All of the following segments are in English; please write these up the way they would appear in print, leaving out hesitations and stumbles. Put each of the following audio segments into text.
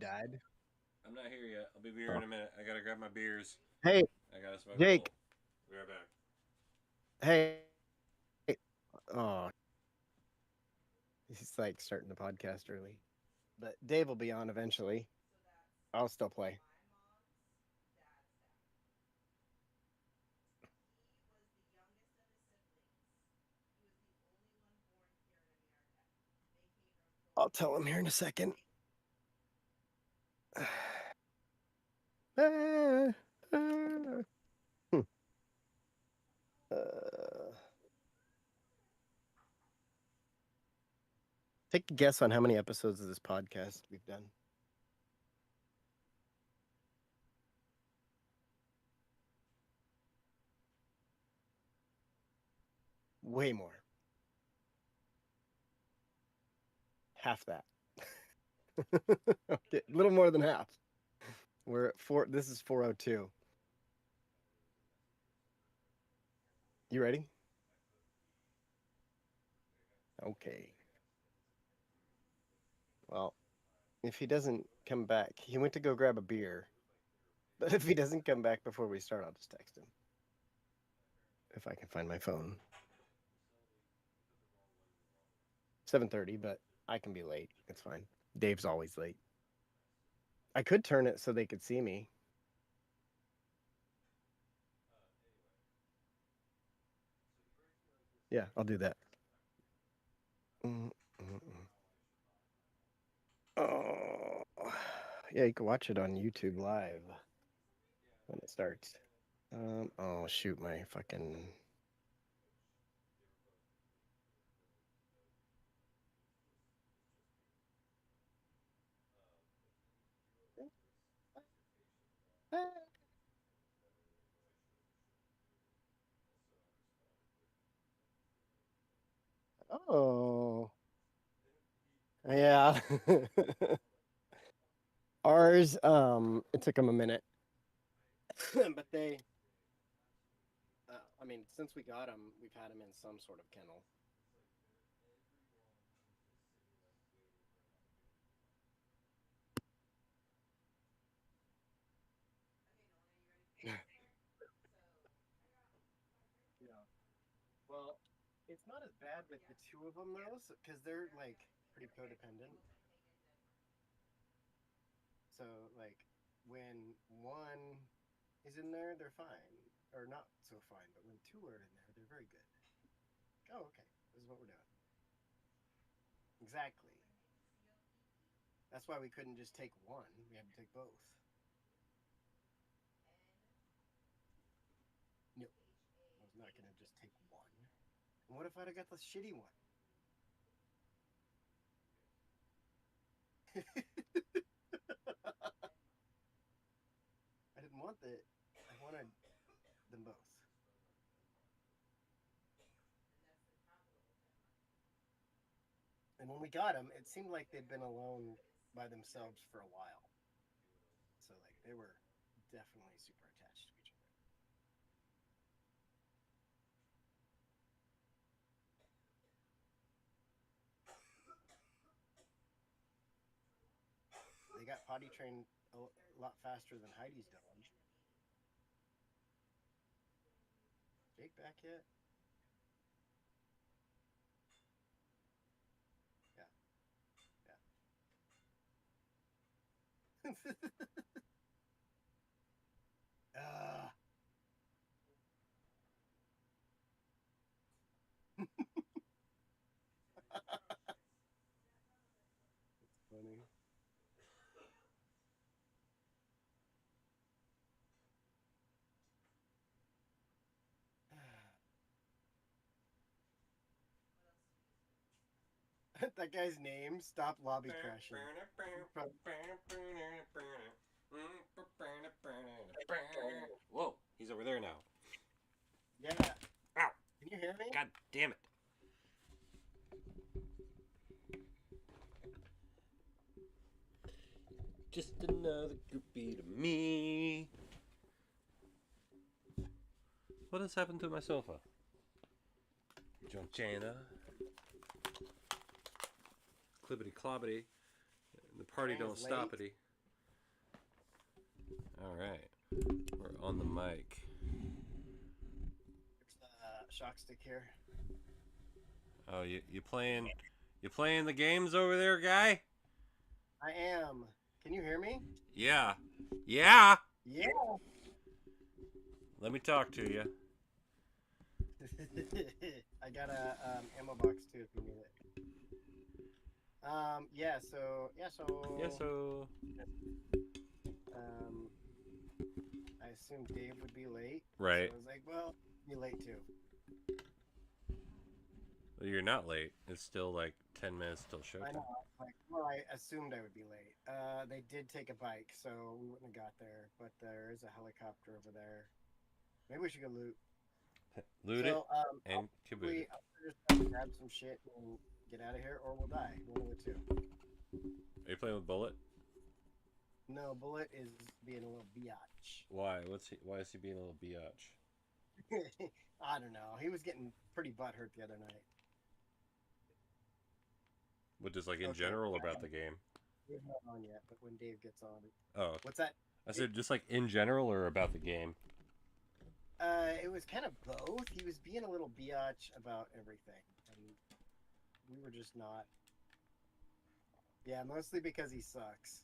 died. I'm not here yet. I'll be here Oh. in a minute. I gotta grab my beers. Hey, I gotta smoke a Jake. bowl. Be right back. Hey. Oh, he's like starting the podcast early. But Dave will be on eventually. I'll still play. I'll tell him here in a second. Ah, ah. Hmm. Uh, Take a guess on how many episodes of this podcast we've done. Way more. Half that. Okay, a little more than half. We're at four. This is 402. You ready? Okay. Well, if he doesn't come back, he went to go grab a beer. But if he doesn't come back before we start, I'll just text him. If I can find my phone. 7:30, but I can be late. It's fine. Dave's always late. I could turn it so they could see me. Yeah, I'll do that. Oh, yeah, you can watch it on YouTube live when it starts. Oh shoot, my fucking. Oh, yeah. Ours, it took them a minute, but they. I mean, since we got them, we've had them in some sort of kennel. Yeah. Well, it's not as bad with the two of them though, because they're like pretty codependent. So like when one is in there, they're fine, or not so fine. But when two are in there, they're very good. Oh, okay. This is what we're doing. Exactly. That's why we couldn't just take one. We had to take both. No, I was not gonna just take one. And what if I'd have got the shitty one? I didn't want the. I wanted them both. And when we got them, it seemed like they'd been alone by themselves for a while. So like they were definitely super attached to each other. They got potty trained a lot faster than Heidi's dog. Jake back yet? Yeah, yeah. uh, it's funny. That guy's name. Stop lobby crashing. Whoa, he's over there now. Yeah. Ow! Can you hear me? God damn it! Just another groupie to me. What has happened to my sofa? Jonchana. Clibbity clobbity. The party China's don't stop late. it. All right, we're on the mic. There's the shock stick here. Oh, you playing the games over there, guy? I am. Can you hear me? Yeah, yeah. Yeah. Let me talk to you. I got a ammo box too if you need it. Yeah. So Yeah, so Um, I assumed Dave would be late. right. So I was like, well, be late too. Well, you're not late. It's still like 10 minutes till I showtime. know. Like, well, I assumed I would be late. They did take a bike, so we wouldn't have got there. But there is a helicopter over there. Maybe we should go loot. Loot it So, and caboot it. I'll just have to grab some shit and get out of here, or we'll die. One of the two. Are you playing with Bullet? No, Bullet is being a little biatch. Why? Why is he being a little biatch? I don't know. He was getting pretty butthurt the other night. What, just like in Okay. general about the game? We're not on yet, but when Dave gets on, Oh, what's that? I said just like in general or about the game? It was kind of both. He was being a little biatch about everything, and we were just not. Yeah, mostly because he sucks.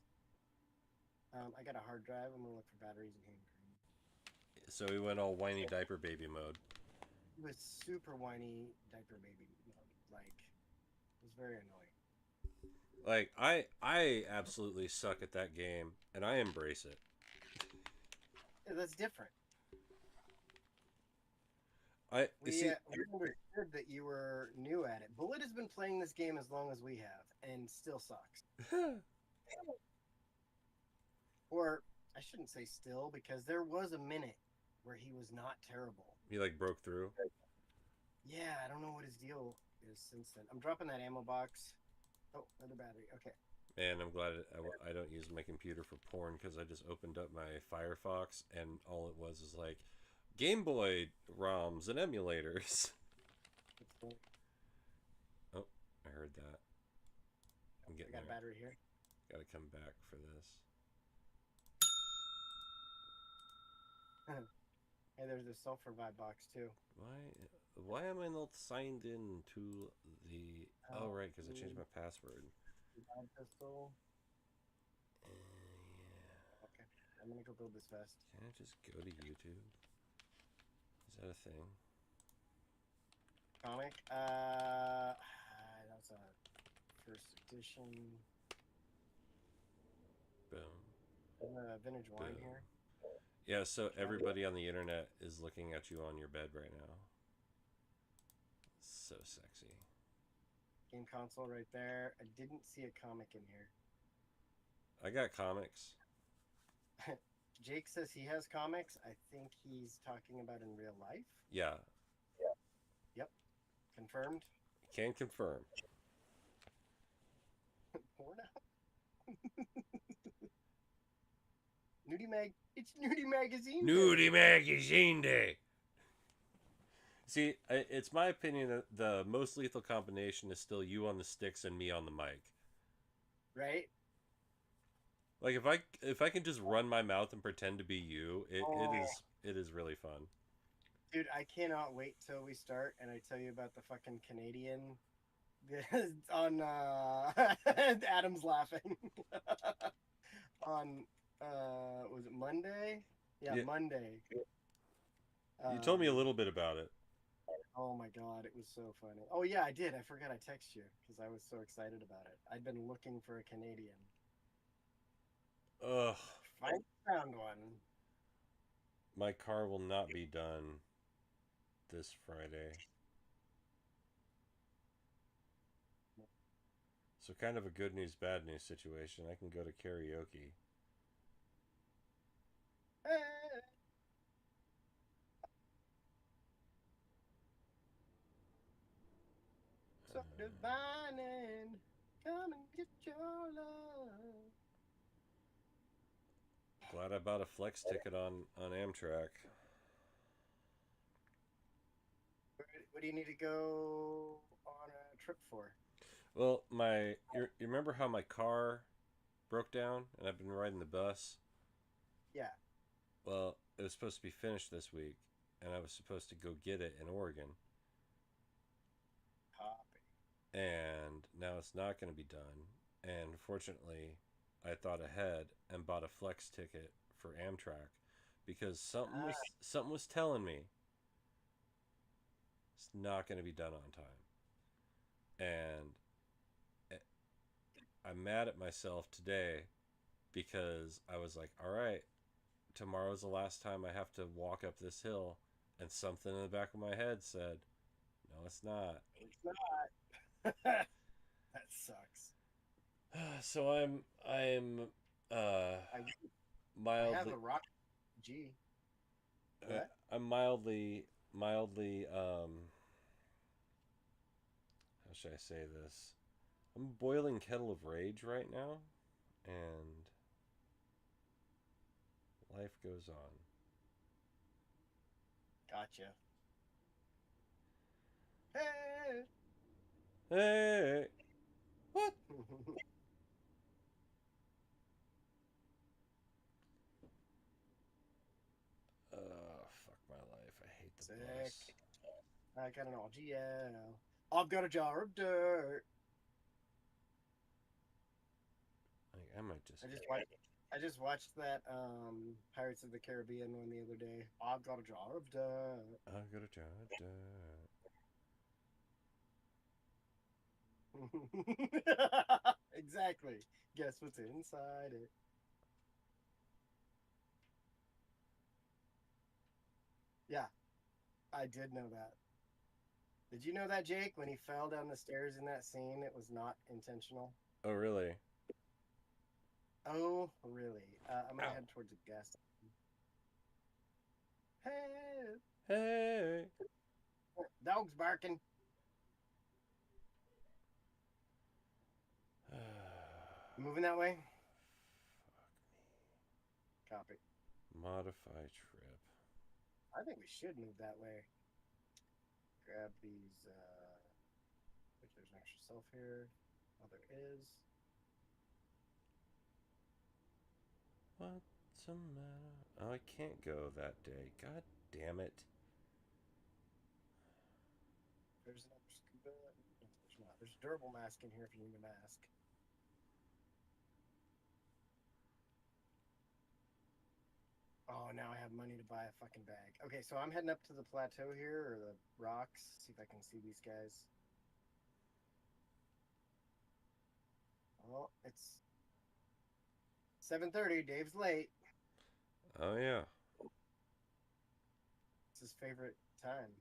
I got a hard drive. I'm gonna look for batteries and hand cream. So he went all whiny diaper baby mode. He was super whiny diaper baby mode. Like, it was very annoying. Like I absolutely suck at that game, and I embrace it. Yeah, that's different. You see, We understood that you were new at it. Bullet has been playing this game as long as we have, and still sucks. Or I shouldn't say still, because there was a minute where he was not terrible. he like broke through. Yeah, I don't know what his deal is since then. I'm dropping that ammo box. Oh, another battery. Okay. Man, I'm glad I don't use my computer for porn because I just opened up my Firefox and all it was is like Game Boy ROMs and emulators. Oh, I heard that. I'm I getting got a there. battery here. Gotta come back for this. Hey, there's a sulfur vibe box too. Why am I not signed in to the? Oh, right, because I changed my password. Vibe pistol. Yeah. Okay, I'm gonna go build this vest. Can I just go to YouTube? Is that a thing? Comic. That's a first edition. Boom. Vintage wine Boom. here. Yeah, so everybody on the internet is looking at you on your bed right now. So sexy. Game console right there. I didn't see a comic in here. I got comics. Jake says he has comics. I think he's talking about in real life. Yeah, Yep. Confirmed. can confirm. Porn out. Nudie Mag. It's Nudie Magazine. Nudie Magazine Day. See, it's my opinion that the most lethal combination is still you on the sticks and me on the mic. Right? Like if I can just run my mouth and pretend to be you, it is really fun. Dude, I cannot wait till we start and I tell you about the fucking Canadian on Adam's laughing. On was it Monday? Yeah, Monday. You told me a little bit about it. Oh my god, it was so funny. Oh yeah, I did. I forgot I texted you because I was so excited about it. I'd been looking for a Canadian. Ugh. Finally found one. My car will not be done this Friday. So kind of a good news, bad news situation. I can go to karaoke. So divine, come and get your love. Glad I bought a flex ticket on Amtrak. What do you need to go on a trip for? Well, you remember how my car broke down and I've been riding the bus? Yeah. Well, it was supposed to be finished this week, and I was supposed to go get it in Oregon, Copy. and now it's not going to be done. And fortunately, I thought ahead and bought a flex ticket for Amtrak because Ah, something was telling me it's not going to be done on time. And I'm mad at myself today because I was like, all right, tomorrow's the last time I have to walk up this hill. And something in the back of my head said, no, it's not. it's not. That sucks. So I'm uh I I have mildly a Rock G. uh, What? I'm mildly how should I say this? I'm a boiling kettle of rage right now, and life goes on. Gotcha. Hey. Hey, what? Fuck my life. I hate the Sick. bus. I got an LGL. I've got a jar of dirt. I might just. I just watched. I just watched that Pirates of the Caribbean one the other day. I've got a jar of dirt. I got a job. Exactly. Guess what's inside it? Yeah, I did know that. Did you know that, Jake? When he fell down the stairs in that scene, it was not intentional. Oh really? Oh, really? I'm gonna Ow. head towards a gas station. Hey, Hey. dog's barking. Moving that way? Copy. Modify trip. I think we should move that way. Grab these. If there's an extra self here. Oh, there is. What's the matter? Oh, I can't go that day. God damn it. There's another scuba. No, there's not. There's a durable mask in here if you need a mask. Oh, now I have money to buy a fucking bag. Okay, so I'm heading up to the plateau here, or the rocks, see if I can see these guys. Oh, it's 7:30. Dave's late. Oh yeah. It's his favorite time.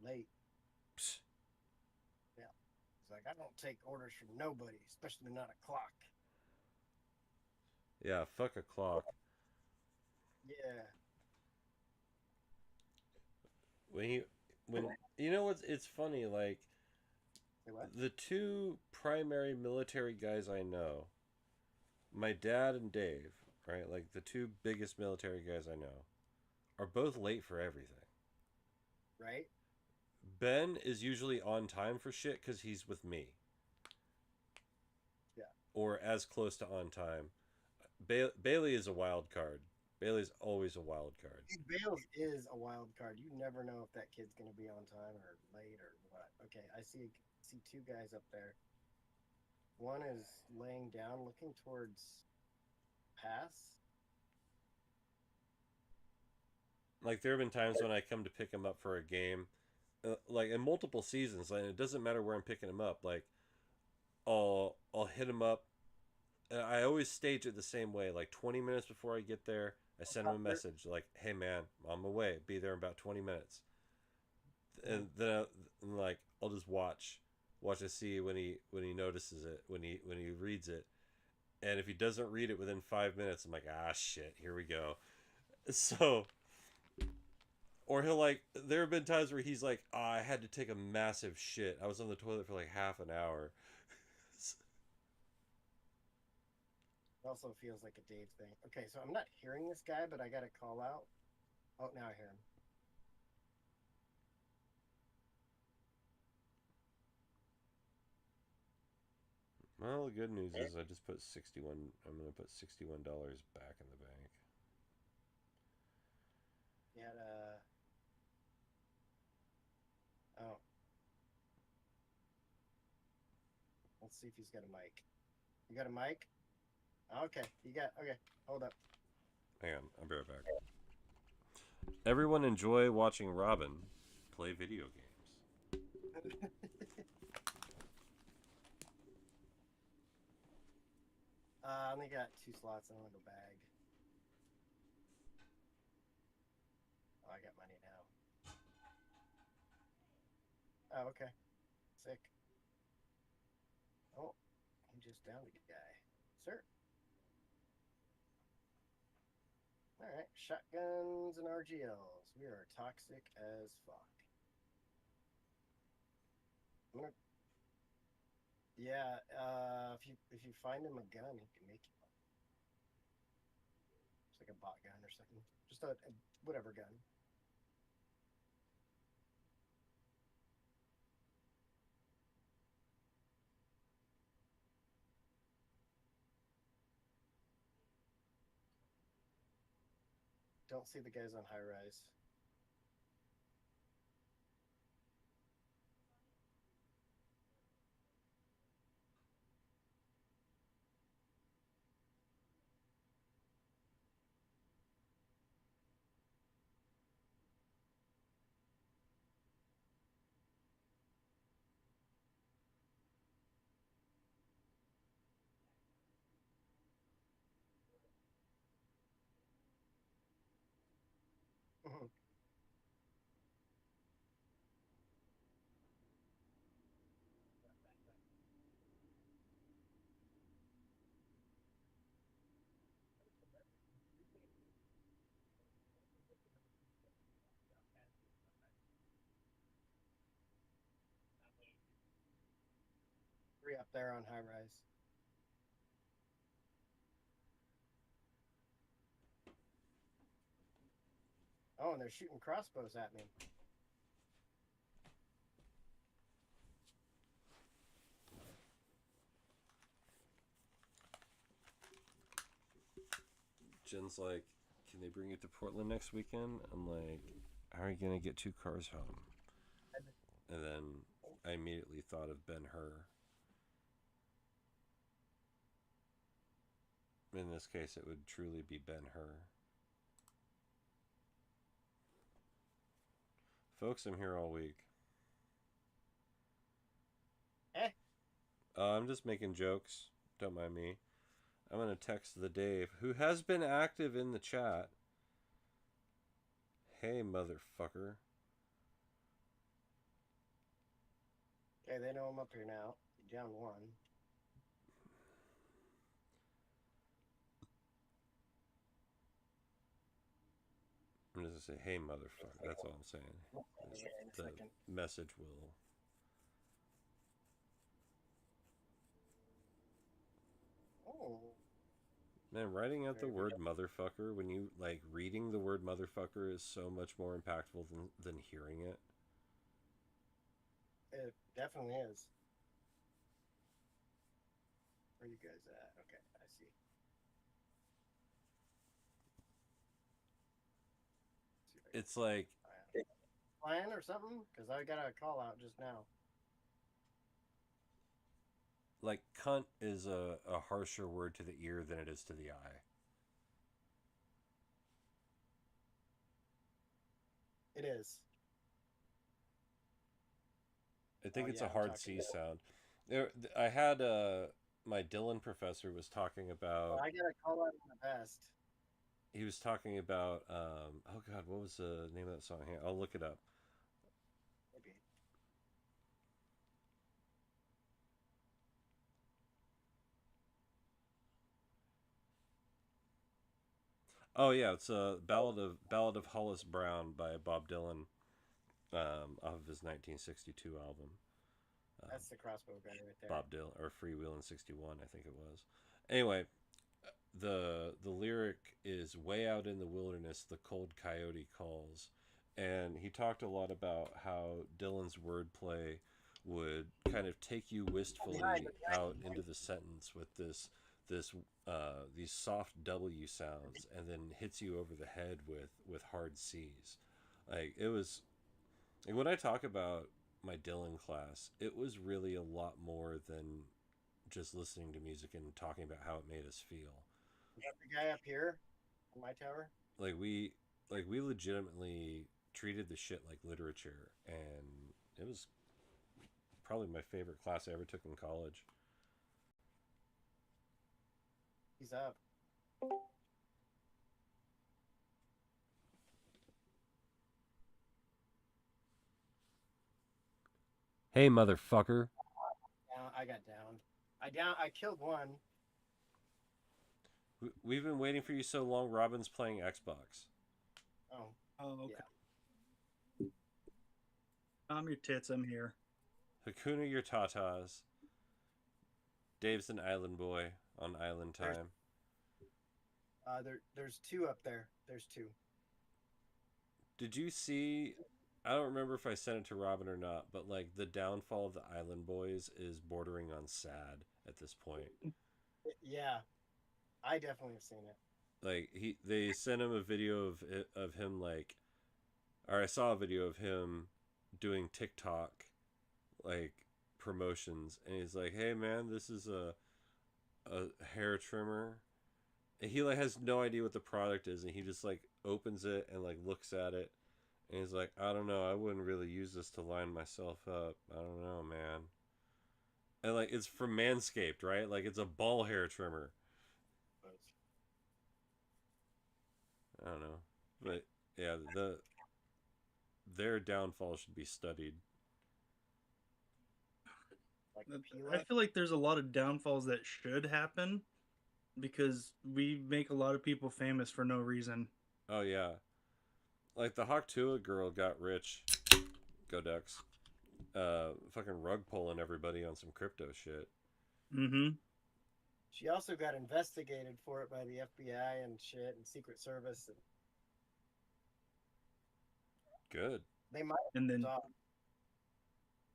Late. Psst. Yeah. He's like, I don't take orders from nobody, especially not a clock. Yeah, fuck a clock. Yeah. When you when you know what's it's funny like Say what? the two primary military guys I know, my dad and Dave, right? Like the two biggest military guys I know are both late for everything. Right? Ben is usually on time for shit cuz he's with me Yeah. or as close to on time. Bailey is a wild card. Bailey's always a wild card. Steve Bales is a wild card. You never know if that kid's going to be on time or late or what. Okay, I see two guys up there. One is laying down, looking towards pass. Like there have been times when I come to pick him up for a game, like in multiple seasons, and it doesn't matter where I'm picking him up. Like I'll hit him up. And I always stage it the same way. Like 20 minutes before I get there, I send him a message like, "Hey man, I'm away. Be there in about 20 minutes." And then like I'll just watch to see when he notices it, when he reads it. And if he doesn't read it within 5 minutes, I'm like, ah shit, here we go. So or he'll like there have been times where he's like, oh, I had to take a massive shit. I was on the toilet for like half an hour. It also feels like a Dave thing. Okay, so I'm not hearing this guy, but I got to call out. Oh, now I hear him. Well, the good news is I just put 61. I'm gonna put $61 back in the bank. Let's see if he's got a mic. You got a mic? Okay, okay. Hold up. Hang on, I'll be right back. Everyone enjoy watching Robin play video games. I only got 2 slots. I want to go bag. Oh, I got money now. Oh, okay. Sick. Oh, he just downed a guy. Sir. Alright, shotguns and RGLs. We are toxic as fuck. I'm gonna... Yeah, if you find him a gun, he can make you one. It's like a bot gun or something. Just a whatever gun. Don't see the guys on high rise. Three up there on high rise. Oh, and they're shooting crossbows at me. Jen's like, can they bring it to Portland next weekend? I'm like, how are you going to get 2 cars home? And then I immediately thought of Ben-Hur. In this case, it would truly be Ben-Hur. Folks, I'm here all week. I'm just making jokes. Don't mind me. I'm going to text the Dave, who has been active in the chat. Hey, motherfucker. Okay, they know I'm up here now. Down 1. I'm just going to say, hey, motherfucker. That's all I'm saying. The message will... Oh. Man, writing out the word motherfucker, when you, like, reading the word motherfucker is so much more impactful than hearing it. It definitely is. Where you guys at? Okay, I see. It's like... Plan or something? Because I got a call out just now. Like, cunt is a harsher word to the ear than it is to the eye. It is. I think it's a hard C sound. I had my Dylan professor was talking about... I got a call out on the best. He was talking about... oh, God, what was the name of that song? Here, I'll look it up. Maybe. Oh yeah, it's a Ballad of Hollis Brown by Bob Dylan, off of his 1962 album. That's the crossbow guy right there. Bob Dylan, or Freewheelin' '61, I think it was. Anyway, the lyric is "Way out in the wilderness, the cold coyote calls," and he talked a lot about how Dylan's wordplay would kind of take you wistfully out into the sentence with these soft W sounds, and then hits you over the head with hard C's. Like, it was, like, when I talk about my Dylan class, it was really a lot more than just listening to music and talking about how it made us feel. You got the guy up here on my tower. Like we legitimately treated the shit like literature, and it was probably my favorite class I ever took in college. He's up. Hey, motherfucker. Down. I got down. I killed one. We've been waiting for you so long. Robin's playing Xbox. Oh, Oh, okay. yeah. I'm your tits. I'm here. Hakuna your tatas. Dave's an island boy on island time. There's two up there. There's two. Did you see? I don't remember if I sent it to Robin or not, but like the downfall of the Island Boys is bordering on sad at this point. Yeah, I definitely have seen it. Like they sent him a video of him like, or I saw a video of him doing TikTok, like promotions, and he's like, "Hey man, this is a hair trimmer." And he like has no idea what the product is, and he just like opens it and like looks at it, and he's like, "I don't know, I wouldn't really use this to line myself up. I don't know, man." And like it's from Manscaped, right? Like it's a ball hair trimmer. But I don't know, but yeah, their downfall should be studied. like I Pila. feel like there's a lot of downfalls that should happen because we make a lot of people famous for no reason. Oh yeah, like the Hawktua girl got rich. Go Ducks. Fucking rug pulling everybody on some crypto shit. Mm-hmm. She also got investigated for it by the FBI and shit and Secret Service. And Good. they might And have then, stopped.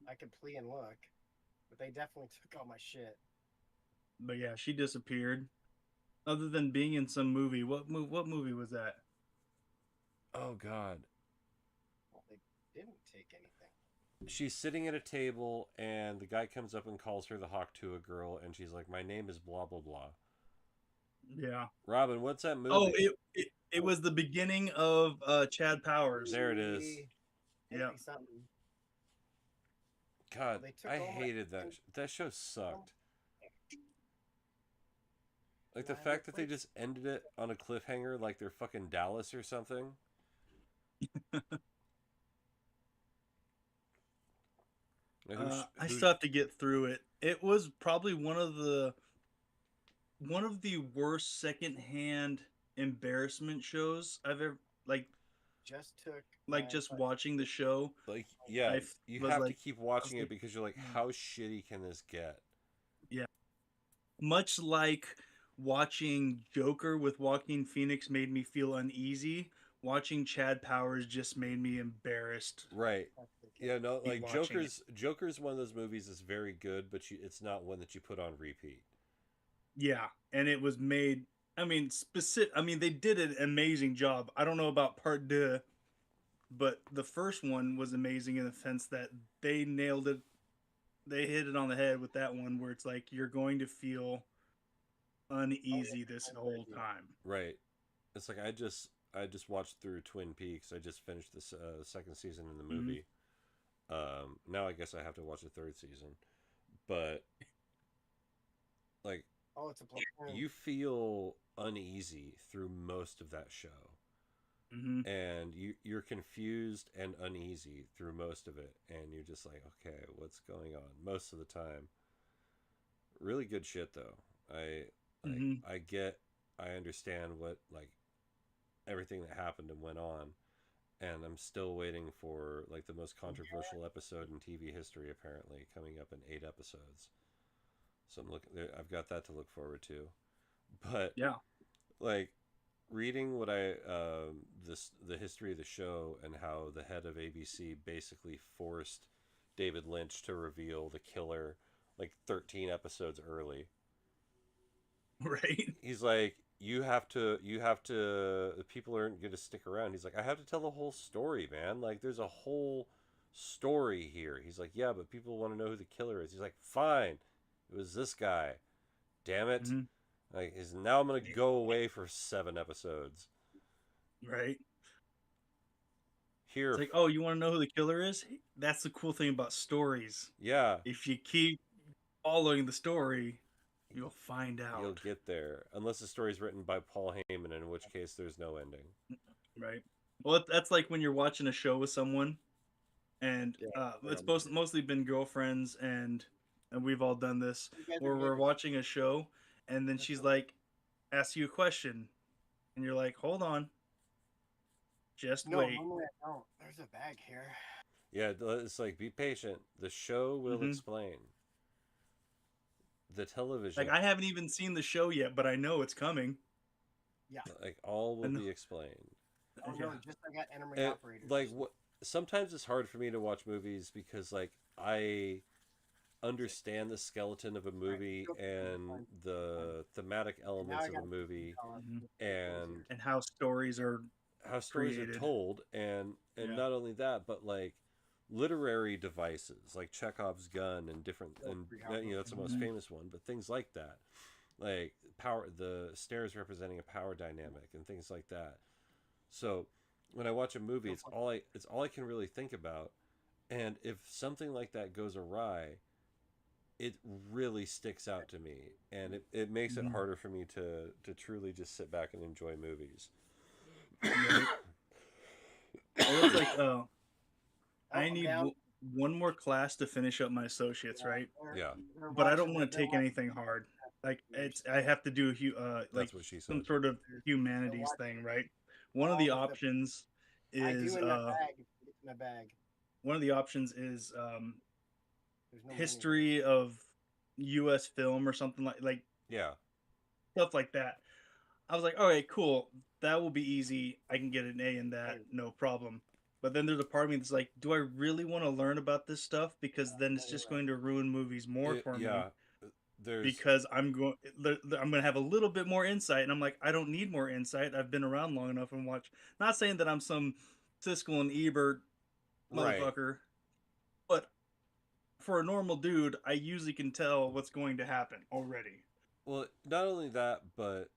I could plea and look, but they definitely took all my shit. but yeah, she disappeared. Other than being in some movie, what movie was that? Oh god. Well, they didn't take anything. She's sitting at a table and the guy comes up and calls her the Hawktua girl and she's like, "My name is blah blah blah." Yeah. Robin, what's that movie? Oh, it was the beginning of Chad Powers. There it is. Yeah. Something. God, They took I all my- hated that. That show sucked. Like the Why fact that would- they just ended it on a cliffhanger, like they're fucking Dallas or something. Like, I still have to get through it. It was probably one of the worst secondhand embarrassment shows I've ever just took just watching the show. like yeah, I you was have to like- keep watching was it because you're like, "Hmm." how shitty can this get? Much like watching Joker with Joaquin Phoenix made me feel uneasy. Watching Chad Powers just made me embarrassed. Right. Yeah, no, like watching it. Joker's one of those movies that's very good, but it's not one that you put on repeat. Yeah, and it was made. I mean, specific. I mean, they did an amazing job. I don't know about part deux, but the first one was amazing in the sense that they nailed it. They hit it on the head with that one, where it's like you're going to feel uneasy this whole time. Right. It's like I just watched through Twin Peaks. I just finished this second season in the movie. Now I guess I have to watch the third season, but like Oh, it's a platoon. you feel uneasy through most of that show. Mm-hmm. And you're confused and uneasy through most of it, and you're just like, okay, what's going on most of the time. Really good shit though. I understand what like everything that happened and went on, and I'm still waiting for like the most controversial episode in TV history apparently coming up in 8 episodes. So I've got that to look forward to. But Yeah. like reading what the history of the show and how the head of ABC basically forced David Lynch to reveal the killer like 13 episodes early. Right. He's like, you have to the people aren't going to stick around. He's like, I have to tell the whole story, man. Like there's a whole story here. He's like, yeah, but people want to know who the killer is. He's like, fine, It was this guy. Damn it! Hmm. Like, now I'm gonna go away for 7 episodes. Right. Here, It's like, oh, you want to know who the killer is? That's the cool thing about stories. yeah, If you keep following the story, you'll find you'll out. get there. Unless the story's written by Paul Heyman, in which case there's no ending. Right. Well, that's like when you're watching a show with someone, and Yeah. it's mostly been girlfriends, and we've all done this, You guys are where we're good. watching a show, and then she's like, asks you a question, and you're like, hold on, just No, wait. normally I don't. There's a bag here. Yeah, it's like, be patient. The show will Mhm. explain. The television, Like I haven't even seen the show yet, but I know it's coming. like, all will I know. be explained. Oh Yeah. no, just I got enemy And, operators. like, what? Sometimes it's hard for me to watch movies because, like, I understand the skeleton of a movie and the thematic elements of a movie Mhm. and And how stories are how stories are created. told, and Yeah. not only that, but like literary devices like Chekhov's gun and different, and that's the most Mhm. famous one, but things like that, like power, the stairs representing a power dynamic and things like that. So when I watch a movie, it's all I can really think about, and if something like that goes awry, it really sticks out to me, and it makes it Mhm. harder for me to truly just sit back and enjoy movies. Right. Well, it's like, I I'm need down. one more class to finish up my associates, right? Yeah, But I don't want to take anything hard. Like I have to do like that's what she some said. sort of humanities thing, right? One of all the of the- options I do is in my bag. It's in my bag. one of the options is There's no money history of U.S. film or something like Yeah, stuff like that. I was like, okay, cool. That will be easy. I can get an A in that, no problem. But then there's a part of me that's like, do I really want to learn about this stuff? Because then it's just going to ruin movies more for me. yeah. There's Because I'm going to have a little bit more insight, and I'm like, I don't need more insight. I've been around long enough and watch. Not saying that I'm some Siskel and Ebert right. motherfucker, but for a normal dude, I usually can tell what's going to happen already. Well, not only that, but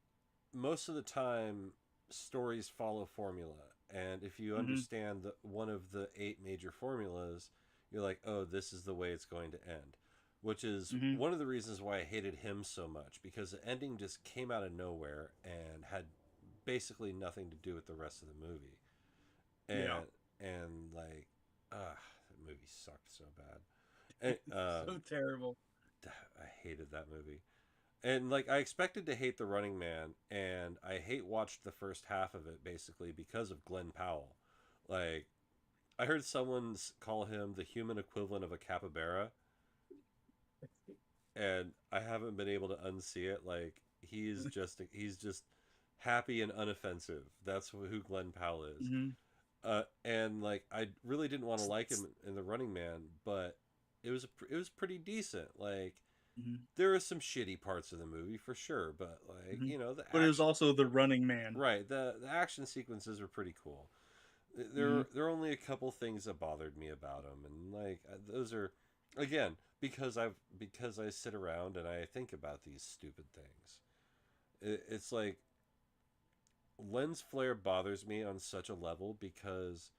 most of the time stories follow formula, and if you Hmm. understand one of the 8 major formulas, you're like, oh, this is the way it's going to end, which is Hmm. one of the reasons why I hated him so much, because the ending just came out of nowhere and had basically nothing to do with the rest of the movie, Yeah. and like, that movie sucked so bad. And, So terrible. I hated that movie. And like, I expected to hate The Running Man, and I hate watched the first half of it basically because of Glenn Powell. Like, I heard someone call him the human equivalent of a capybara, and I haven't been able to unsee it. Like, he's just happy and unoffensive. That's who Glenn Powell is. Hmm. And like, I really didn't want to like him in The Running Man, but it was pretty decent. Like, Hmm. there are some shitty parts of the movie for sure, but like, Hmm. the But it was action, also The Running Man. right, the action sequences were pretty cool. Hmm. There are only a couple things that bothered me about them, and like, those are, again, because I sit around and I think about these stupid things. It's like, lens flare bothers me on such a level because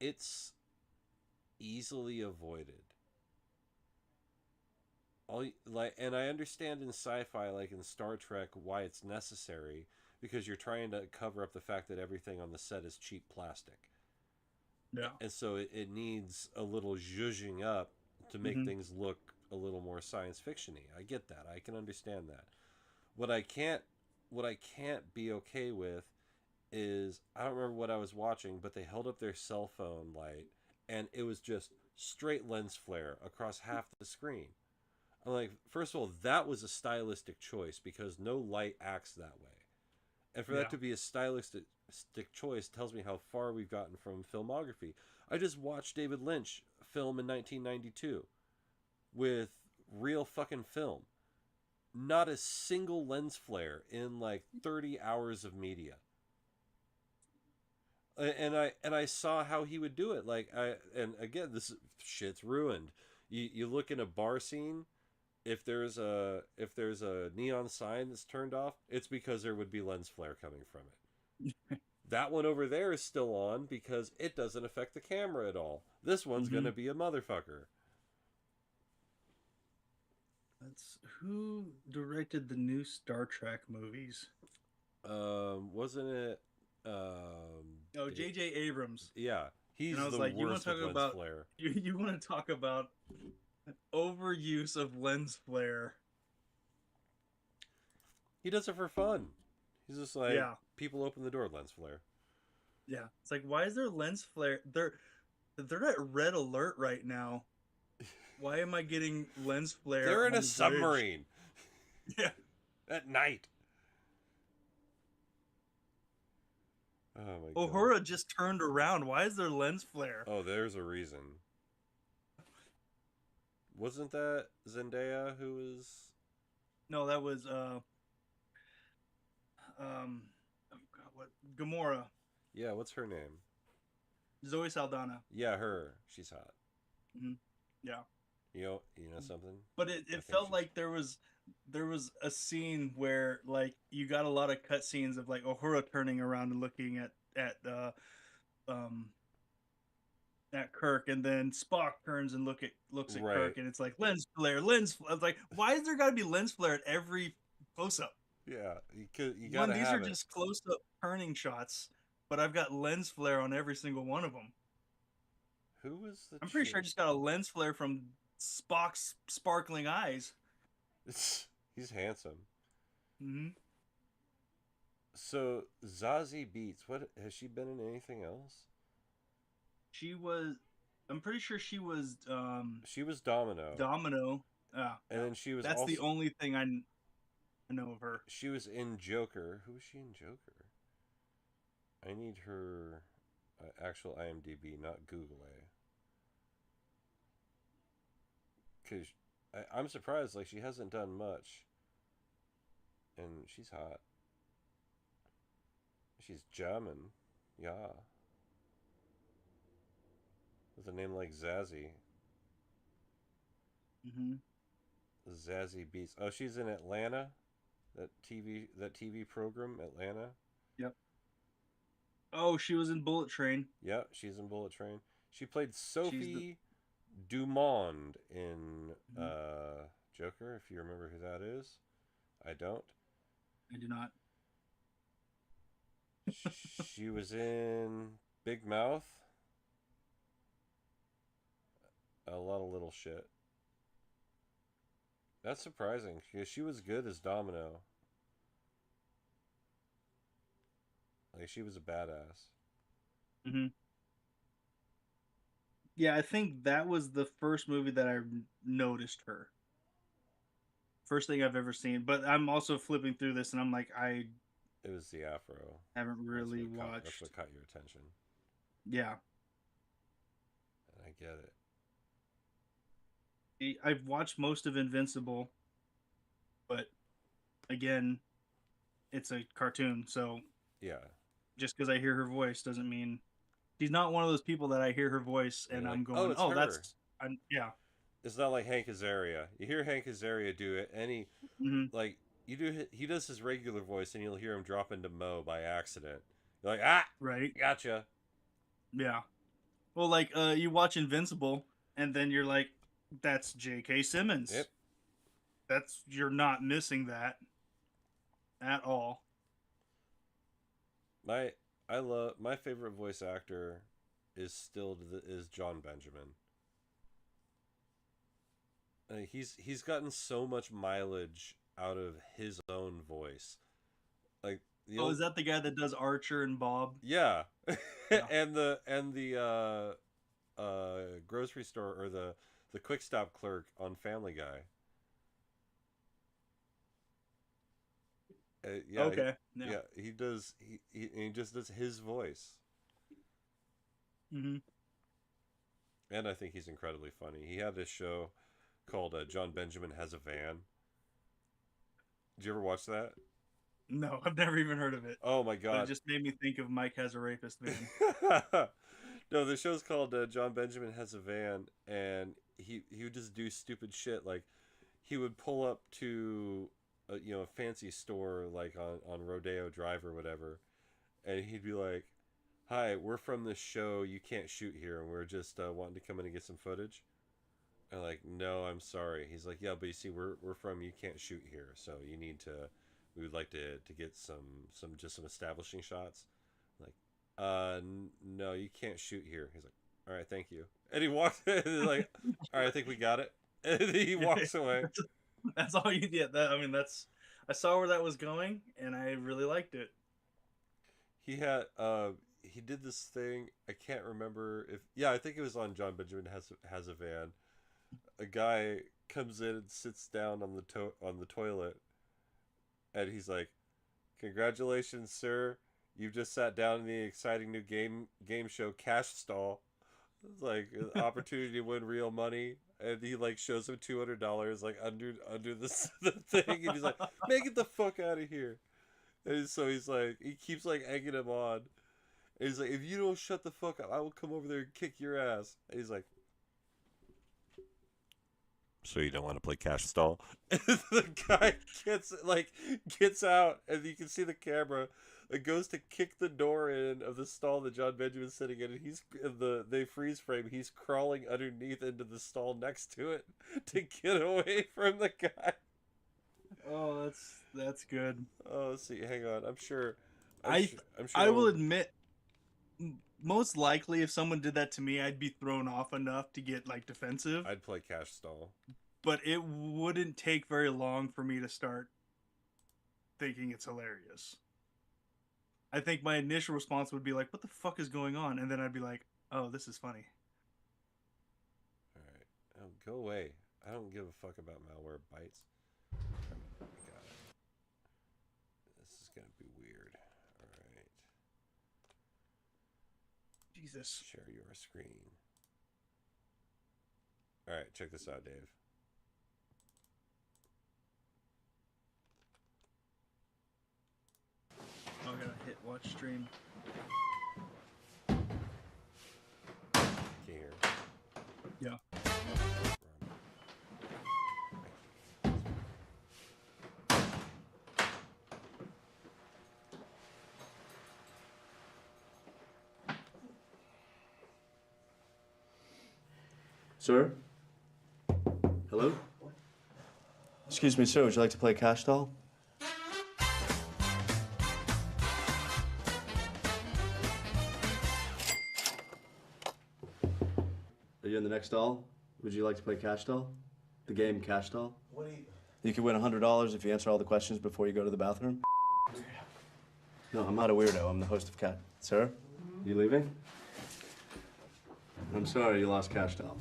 it's easily avoided. And I understand in sci-fi, like in Star Trek, why it's necessary, because you're trying to cover up the fact that everything on the set is cheap plastic, Yeah. and so it needs a little zhuzhing up to make Hmm. things look a little more science fictiony. I get that. I can understand that. What I can't what I can't be okay with is, I don't remember what I was watching, but they held up their cell phone light, and it was just straight lens flare across half the screen. I'm like, first of all, that was a stylistic choice because no light acts that way. And for that Yeah. to be a stylistic choice tells me how far we've gotten from filmography. I just watched David Lynch film in 1992 with real fucking film. Not a single lens flare in like 30 hours of media. And I saw how he would do it. Like, and again, this shit's ruined. You look in a bar scene. If there's a neon sign that's turned off, it's because there would be lens flare coming from it. That one over there is still on because it doesn't affect the camera at all. This one's Mhm. gonna be a motherfucker. That's who directed the new Star Trek movies. Wasn't it? Oh, J.J. Abrams. Yeah, he's And I was the like, you want worst to with talk lens about flare. you want to talk about overuse of lens flare? He does it for fun. He's just like, Yeah. people open the door, lens flare. Yeah, it's like, why is there lens flare? They're at red alert right now. Why am I getting lens flare? They're in on a the bridge? submarine Yeah. at night. Oh my god. Uhura just turned around. Why is there lens flare? Oh, there's a reason. Wasn't that Zendaya who was? No, that was oh God, what? Gamora, Yeah, what's her name? Zoe Saldana. Yeah, her. She's hot. Yeah. You know something? But I it think felt she's- like there was a scene where like you got a lot of cut scenes of like Uhura turning around and looking at Kirk, and then Spock turns and looks at Right. Kirk, and it's like lens flare, lens flare. I was like, why is there got to be lens flare at every close up? Yeah, you One, gotta these have are it. just close up turning shots, but I've got lens flare on every single one of them. Who was the? I'm pretty sure I chick? just got a lens flare from Spock's sparkling eyes. He's handsome. Hmm. So Zazie Beats, what has she been in anything else? She was. I'm pretty sure she was She was Domino, Domino. and then she was That's also the only thing I know of her. she was in Joker. Who was she in Joker? I need her actual IMDb, not Google because I'm surprised. Like she hasn't done much, and she's hot. She's German, yeah. With a name like Zazie. Hmm. Zazie Beats. Oh, she's in Atlanta. That TV program, Atlanta. Yep. Oh, she was in Bullet Train. Yeah, she's in Bullet Train. She played Sophie Dumond in Joker, if you remember who that is. I don't. I do not. She was in Big Mouth. A lot of little shit. That's surprising because she was good as Domino. Like she was a badass. Hmm. Yeah, I think that was the first movie that I noticed her. First thing I've ever seen. But I'm also flipping through this, and I'm like, I It was the afro. haven't really That's watched. what caught your attention. Yeah, And I get it. I've watched most of Invincible, but again, it's a cartoon, so Yeah. just because I hear her voice doesn't mean she's not one of those people that I hear her voice and You're I'm like, going, "Oh, it's oh, her." that's, yeah. It's not like Hank Azaria. You hear Hank Azaria do it, and Hmm. he does his regular voice, and you'll hear him drop into Mo by accident. You're like, ah, Right. gotcha. Yeah. Well, like, you watch Invincible, and then you're like, that's J.K. Simmons. Yep. You're not missing that at all. My favorite voice actor is John Benjamin. He's gotten so much mileage out of his own voice. Like Is that the guy that does Archer and Bob? yeah, Yeah. and the grocery store or the quick stop clerk on Family Guy. Yeah, Okay. yeah, he does. He just does his voice, Hmm. and I think he's incredibly funny. He had this show called John Benjamin Has a Van. Did you ever watch that? No, I've never even heard of it. Oh my But it god! just made me think of Mike Has a Rapist van. No, the show's called John Benjamin Has a Van, and he would just do stupid shit. Like he would pull up to a fancy store like on Rodeo Drive or whatever, and he'd be like, "Hi, we're from this show. You can't shoot here, and we're just wanting to come in and get some footage." I'm like, "No, I'm sorry." He's like, "Yeah, but you see, we're from you can't shoot here, so you need to. We would like to get some establishing shots." Like, no, you can't shoot here. He's like, "All right, thank you," and he walks. And like, "All right, I think we got it," and he walks away. That's all you get. That's. I saw where that was going, and I really liked it. He did this thing. I can't remember if I think it was on John Benjamin Has a Van. A guy comes in and sits down on the toilet, and he's like, "Congratulations, sir! You've just sat down in the exciting new game show Cash Stall. It's like an opportunity to win real money." And he like shows him $200 like under the thing, and he's like, "Make it the fuck out of here!" And so he's like, he keeps like egging him on. And he's like, "If you don't shut the fuck up, I will come over there and kick your ass." And he's like, "So you don't want to play Cash Stall?" And the guy gets out, and you can see the camera. It goes to kick the door in of the stall that John Benjamin's sitting in, and they freeze frame. He's crawling underneath into the stall next to it to get away from the guy. Oh, that's good. Oh, let's see. Hang on. I'm sure. I will admit, most likely, if someone did that to me, I'd be thrown off enough to get like defensive. I'd play Cash Stall. But it wouldn't take very long for me to start thinking it's hilarious. I think my initial response would be like, "What the fuck is going on?" And then I'd be like, "Oh, this is funny." All right. Oh, go away. I don't give a fuck about malware bites. Got it. This is going to be weird. All right. Jesus. Share your screen. All right. Check this out, Dave. I'm gonna hit watch stream. Can you hear? Yeah. Sir? Hello? Excuse me, sir. Would you like to play Cash Doll? Are you in the next doll? Would you like to play Cash Doll? The game Cash Doll? What do you... You can win $100 if you answer all the questions before you go to the bathroom. No, I'm not a weirdo. I'm the host of Cat. Sir? You leaving? I'm sorry, you lost Cash Doll.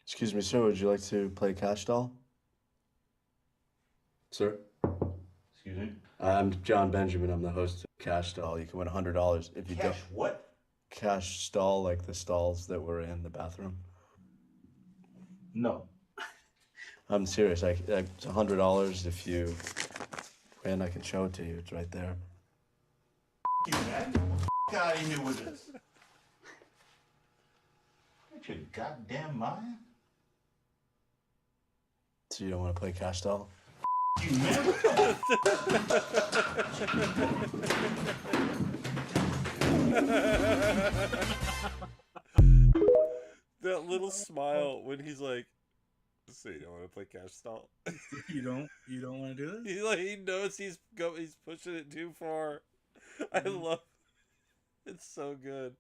Excuse me, sir. Would you like to play Cash Doll? Sir? Excuse me? I'm John Benjamin. I'm the host of Cash Doll. You can win $100 if you Cash what? Cash stall, like the stalls that were in the bathroom. No. I'm serious. It's $100 if you win. I can show it to you. It's right there. You man, get the out of here with this. Get your goddamn mind. So you don't want to play Cash Doll? You man. That little smile when he's like, "So you don't want to play Cash Stall?" You don't want to do this? He knows he's pushing it too far. I love it's so good.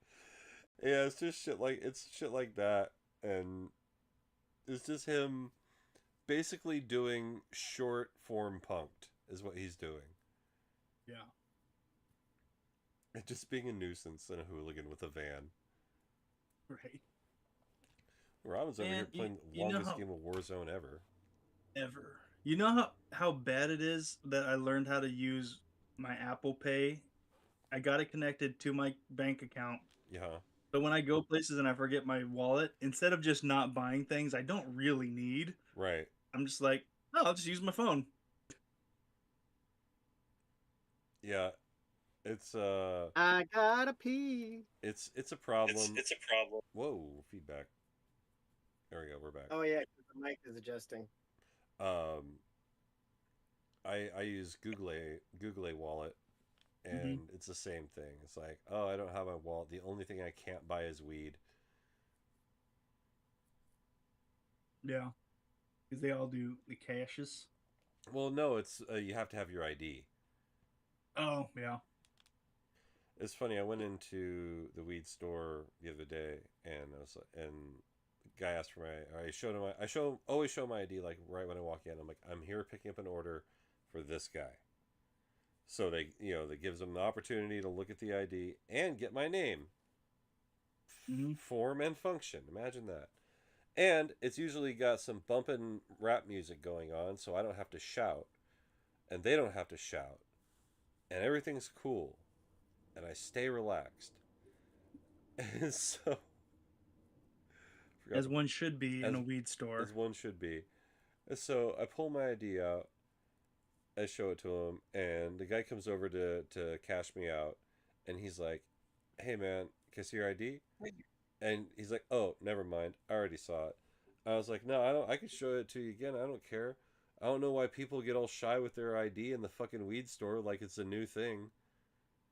Yeah, it's just shit like that, and it's just him basically doing short form punked is what he's doing. Yeah. And just being a nuisance and a hooligan with a van. Right. Robin's over here And playing the you know longest how- game of Warzone ever. Ever. You know how bad it is that I learned how to use my Apple Pay? I got it connected to my bank account, Yeah. But when I go places and I forget my wallet, instead of just not buying things I don't really need, Right. I'm just like, no, I'll just use my phone. Yeah. It's I gotta pee. it's a problem. It's a problem. Whoa, feedback. There we go. We're back. Oh yeah, 'cause the mic is adjusting. Um, I use Google Wallet, and it's the same thing. It's like, oh, I don't have my wallet. The only thing I can't buy is weed. Yeah. Because they all do the cashes. Well, no, it's you have to have your ID. Oh, yeah. It's funny. I went into the weed store the other day, and I was and the guy asked for my. I showed him. Always show my ID like right when I walk in. I'm like, I'm here picking up an order for this guy. So they that gives them the opportunity to look at the ID and get my name, form and function. Imagine that. And it's usually got some bumping rap music going on, so I don't have to shout, and they don't have to shout, and everything's cool, and I stay relaxed. And so, as one should be in a weed store. As one should be. And so I pull my ID out, I show it to him, and the guy comes over to cash me out, and he's like, "Hey man, can I see your ID?" And he's like, "Oh, never mind. I already saw it." I was like, "No, I don't. I can show it to you again. I don't care. I don't know why people get all shy with their ID in the fucking weed store like it's a new thing."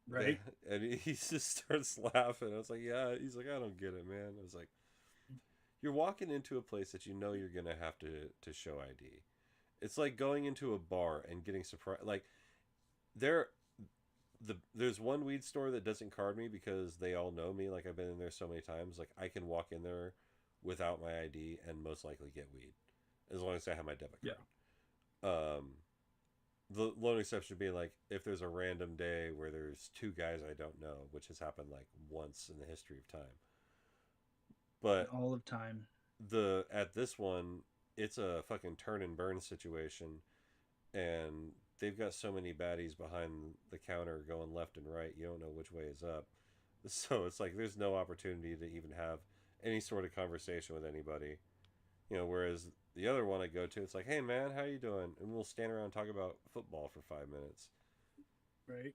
Right. And he just starts laughing. I was like, "Yeah." He's like, "I don't get it, man." I was like, "You're walking into a place that you know you're gonna have to show ID. It's like going into a bar and getting surprised. Like, there's one weed store that doesn't card me because they all know me. Like, I've been in there so many times. Like, I can walk in there without my ID and most likely get weed, as long as I have my debit card. Yeah. The lone exception being like if there's a random day where there's two guys I don't know, which has happened like once in the history of time. But all of time. At this one, it's a fucking turn and burn situation, and they've got so many baddies behind the counter going left and right, you don't know which way is up. So it's like there's no opportunity to even have any sort of conversation with anybody. Whereas the other one I go to, it's like, "Hey man, how you doing?" And we'll stand around and talk about football for 5 minutes. Right.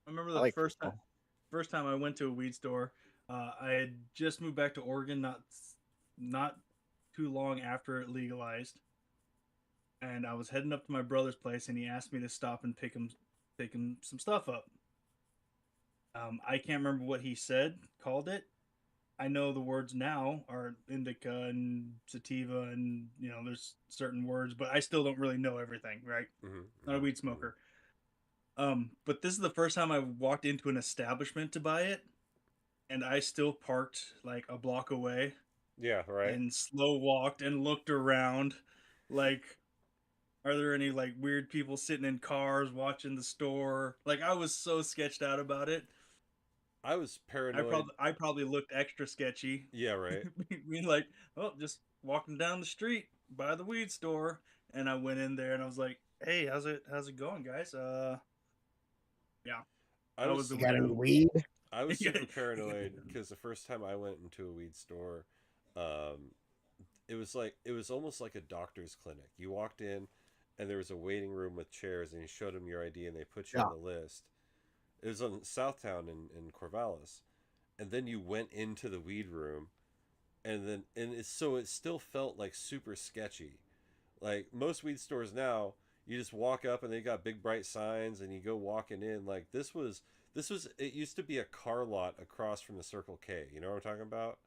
I remember the first time I went to a weed store. I had just moved back to Oregon not too long after it legalized, and I was heading up to my brother's place, and he asked me to stop and pick him some stuff up. I can't remember what he called it. I know the words now are indica and sativa, and there's certain words, but I still don't really know everything. Right? Not a weed smoker. But this is the first time I walked into an establishment to buy it, and I still parked like a block away. Yeah, right. And slow walked and looked around, like, are there any like weird people sitting in cars watching the store? Like, I was so sketched out about it. I was paranoid. I probably looked extra sketchy. Yeah, right. Being like, oh, just walking down the street by the weed store, and I went in there and I was like, "Hey, how's it going, guys?" Yeah. I was got any weed? I was super paranoid because the first time I went into a weed store, it was almost like a doctor's clinic. You walked in, and there was a waiting room with chairs, and you showed them your ID, and they put you on the list. It was on Southtown in Corvallis, and then you went into the weed room, and it still felt like super sketchy. Like most weed stores now, you just walk up and they got big bright signs, and you go walking in. Like this was it used to be a car lot across from the Circle K. You know what I'm talking about?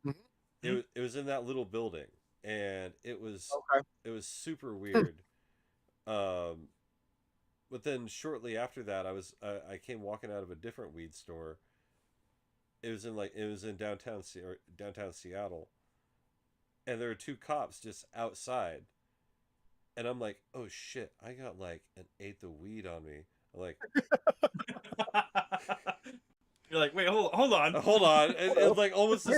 Mm-hmm. It was in that little building, and it was super weird. But then shortly after that, I came walking out of a different weed store. It was in downtown Seattle, and there were two cops just outside, and I'm like, "Oh shit, I got like an eighth of weed on me." I'm like, you're like, "Wait, hold on, and like almost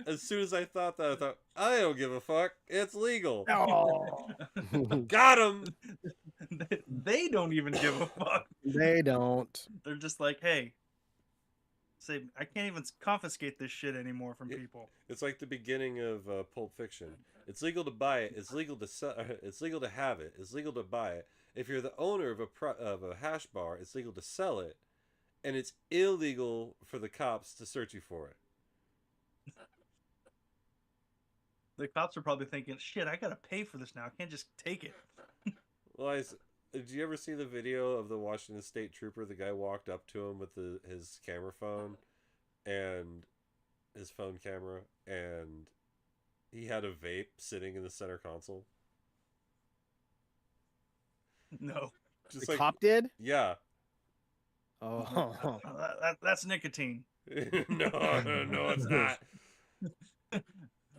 as soon as I thought that, I thought, "I don't give a fuck. It's legal." Oh. Got him. They don't even give a fuck. They don't. They're just like, "Hey, Say, I can't even confiscate this shit anymore from people. It's like the beginning of Pulp Fiction. It's legal to buy it. It's legal to sell. It's legal to have it. It's legal to buy it. If you're the owner of a hash bar, it's legal to sell it, and it's illegal for the cops to search you for it. The cops are probably thinking, "Shit, I gotta pay for this now. I can't just take it." Well, did you ever see the video of the Washington State Trooper? The guy walked up to him with his camera phone, and his phone camera, and he had a vape sitting in the center console. No, Just The like, cop did? yeah. Oh. That's nicotine. No, it's not.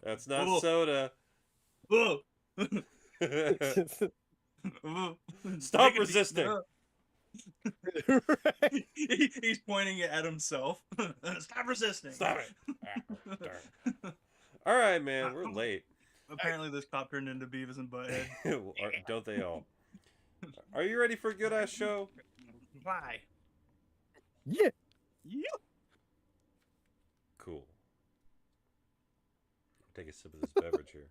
That's not Oh. soda. Whoa. Stop Nicotine. resisting. Right. He's pointing it at himself. Stop resisting. Stop it. Ah, darn. All right, man, we're late. Apparently, this cop turned into Beavis and Butthead. Don't they all? Are you ready for a good ass show? Why? Yeah. Yep. Cool. Take a sip of this beverage here.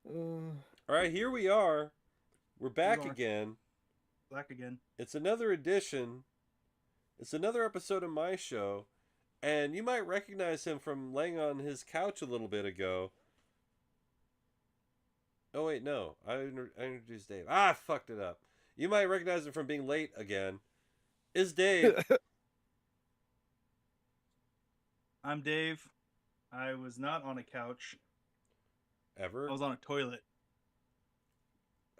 All right, here we are. We're back are. again. Black again. It's another edition. It's another episode of my show, and you might recognize him from laying on his couch a little bit ago. Oh wait, no, I introduced Dave. I fucked it up. You might recognize him from being late again. Is Dave? I'm Dave. I was not on a couch. Ever? I was on a toilet.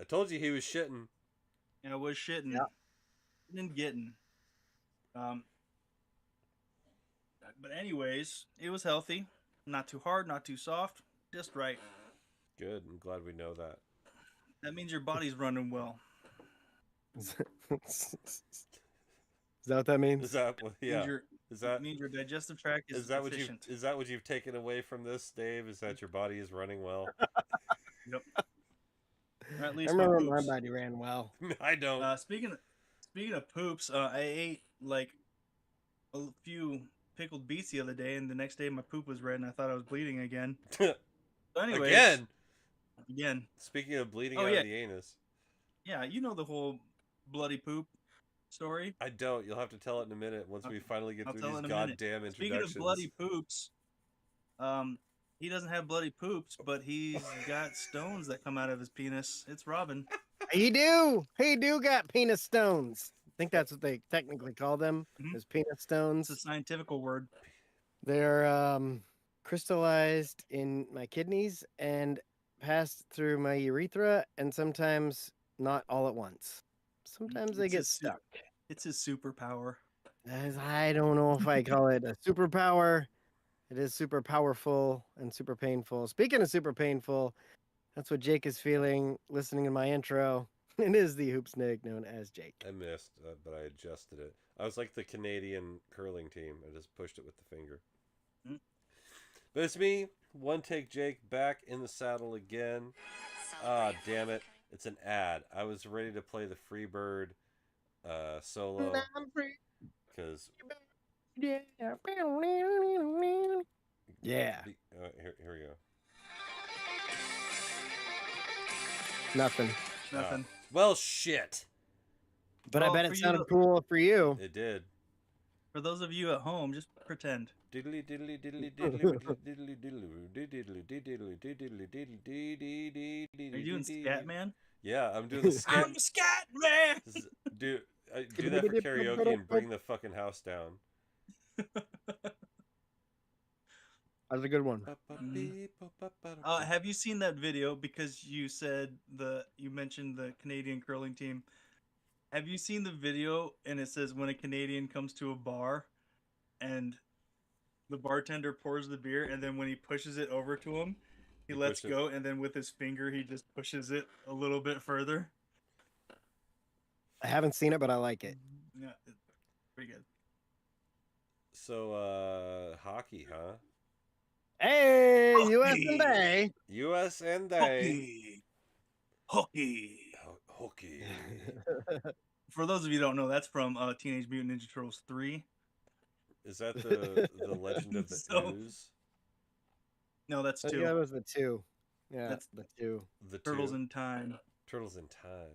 I told you he was shitting. And I was shitting. Yeah. And getting. But anyways, it was healthy. Not too hard, not too soft. Just right. Good. I'm glad we know that. That means your body's running well. Is that what that means? Is that what? Yeah. Is that means your digestive tract is is that what you efficient. is that what you've taken away from this, Dave? Is that your body is running well? Yep. Or at I least remember my my poops. body ran well. I don't. Speaking of poops, I ate like a few pickled beets the other day, and the next day my poop was red, and I thought I was bleeding again. So anyways, again. Speaking of bleeding Oh, out yeah. of the anus, Yeah, you know the whole bloody poop story. I don't. You'll have to tell it in a minute once we finally get I'll through tell these it in a minute. goddamn Speaking introductions. of bloody poops, he doesn't have bloody poops, but he's got stones that come out of his penis. It's Robin. He do got penis stones. I think that's what they technically call them, Mhm. is penis It's stones. a scientific word. They're crystallized in my kidneys and passed through my urethra, and sometimes not all at once. Sometimes they It's get a su- stuck. It's his superpower. As I don't know if I call it a superpower. It is super powerful and super painful. Speaking of super painful, that's what Jake is feeling listening to my intro. It is the hoop snake known as Jake. I missed, but I adjusted it. I was like the Canadian curling team. I just pushed it with the finger. Mm. But it's me, One Take Jake, back in the saddle again. Ah, damn it. It's an ad. I was ready to play the Freebird solo because Yeah. Yeah. here we go. Nothing. Nothing. Well, shit. But I Well, bet for it you- sounded cool for you. It did. For those of you at home, just pretend. Diddly diddly diddly diddly diddly diddly diddly diddly diddly diddly. Are you doing scat, man? Yeah, I'm doing the scat. I'm a scat man. Do that for karaoke and bring the fucking house down. That's a good one. Have you seen that video? Because you said you mentioned the Canadian curling team. Have you seen the video? And it says when a Canadian comes to a bar, and the bartender pours the beer, and then when he pushes it over to him, he lets push it. go, and then with his finger he just pushes it a little bit further. I haven't seen it, but I like it. Yeah, it's pretty good. So, hockey, huh? Hey, US Hockey. and A. U.S. and they. Hockey. Hockey. For those of you who don't know, that's from Teenage Mutant Ninja Turtles 3. Is that the Legend of the So- Ooze? No, that's Yeah, 2. that was the 2. Yeah, That's- the 2. The Turtles two? in Time. Turtles in Time.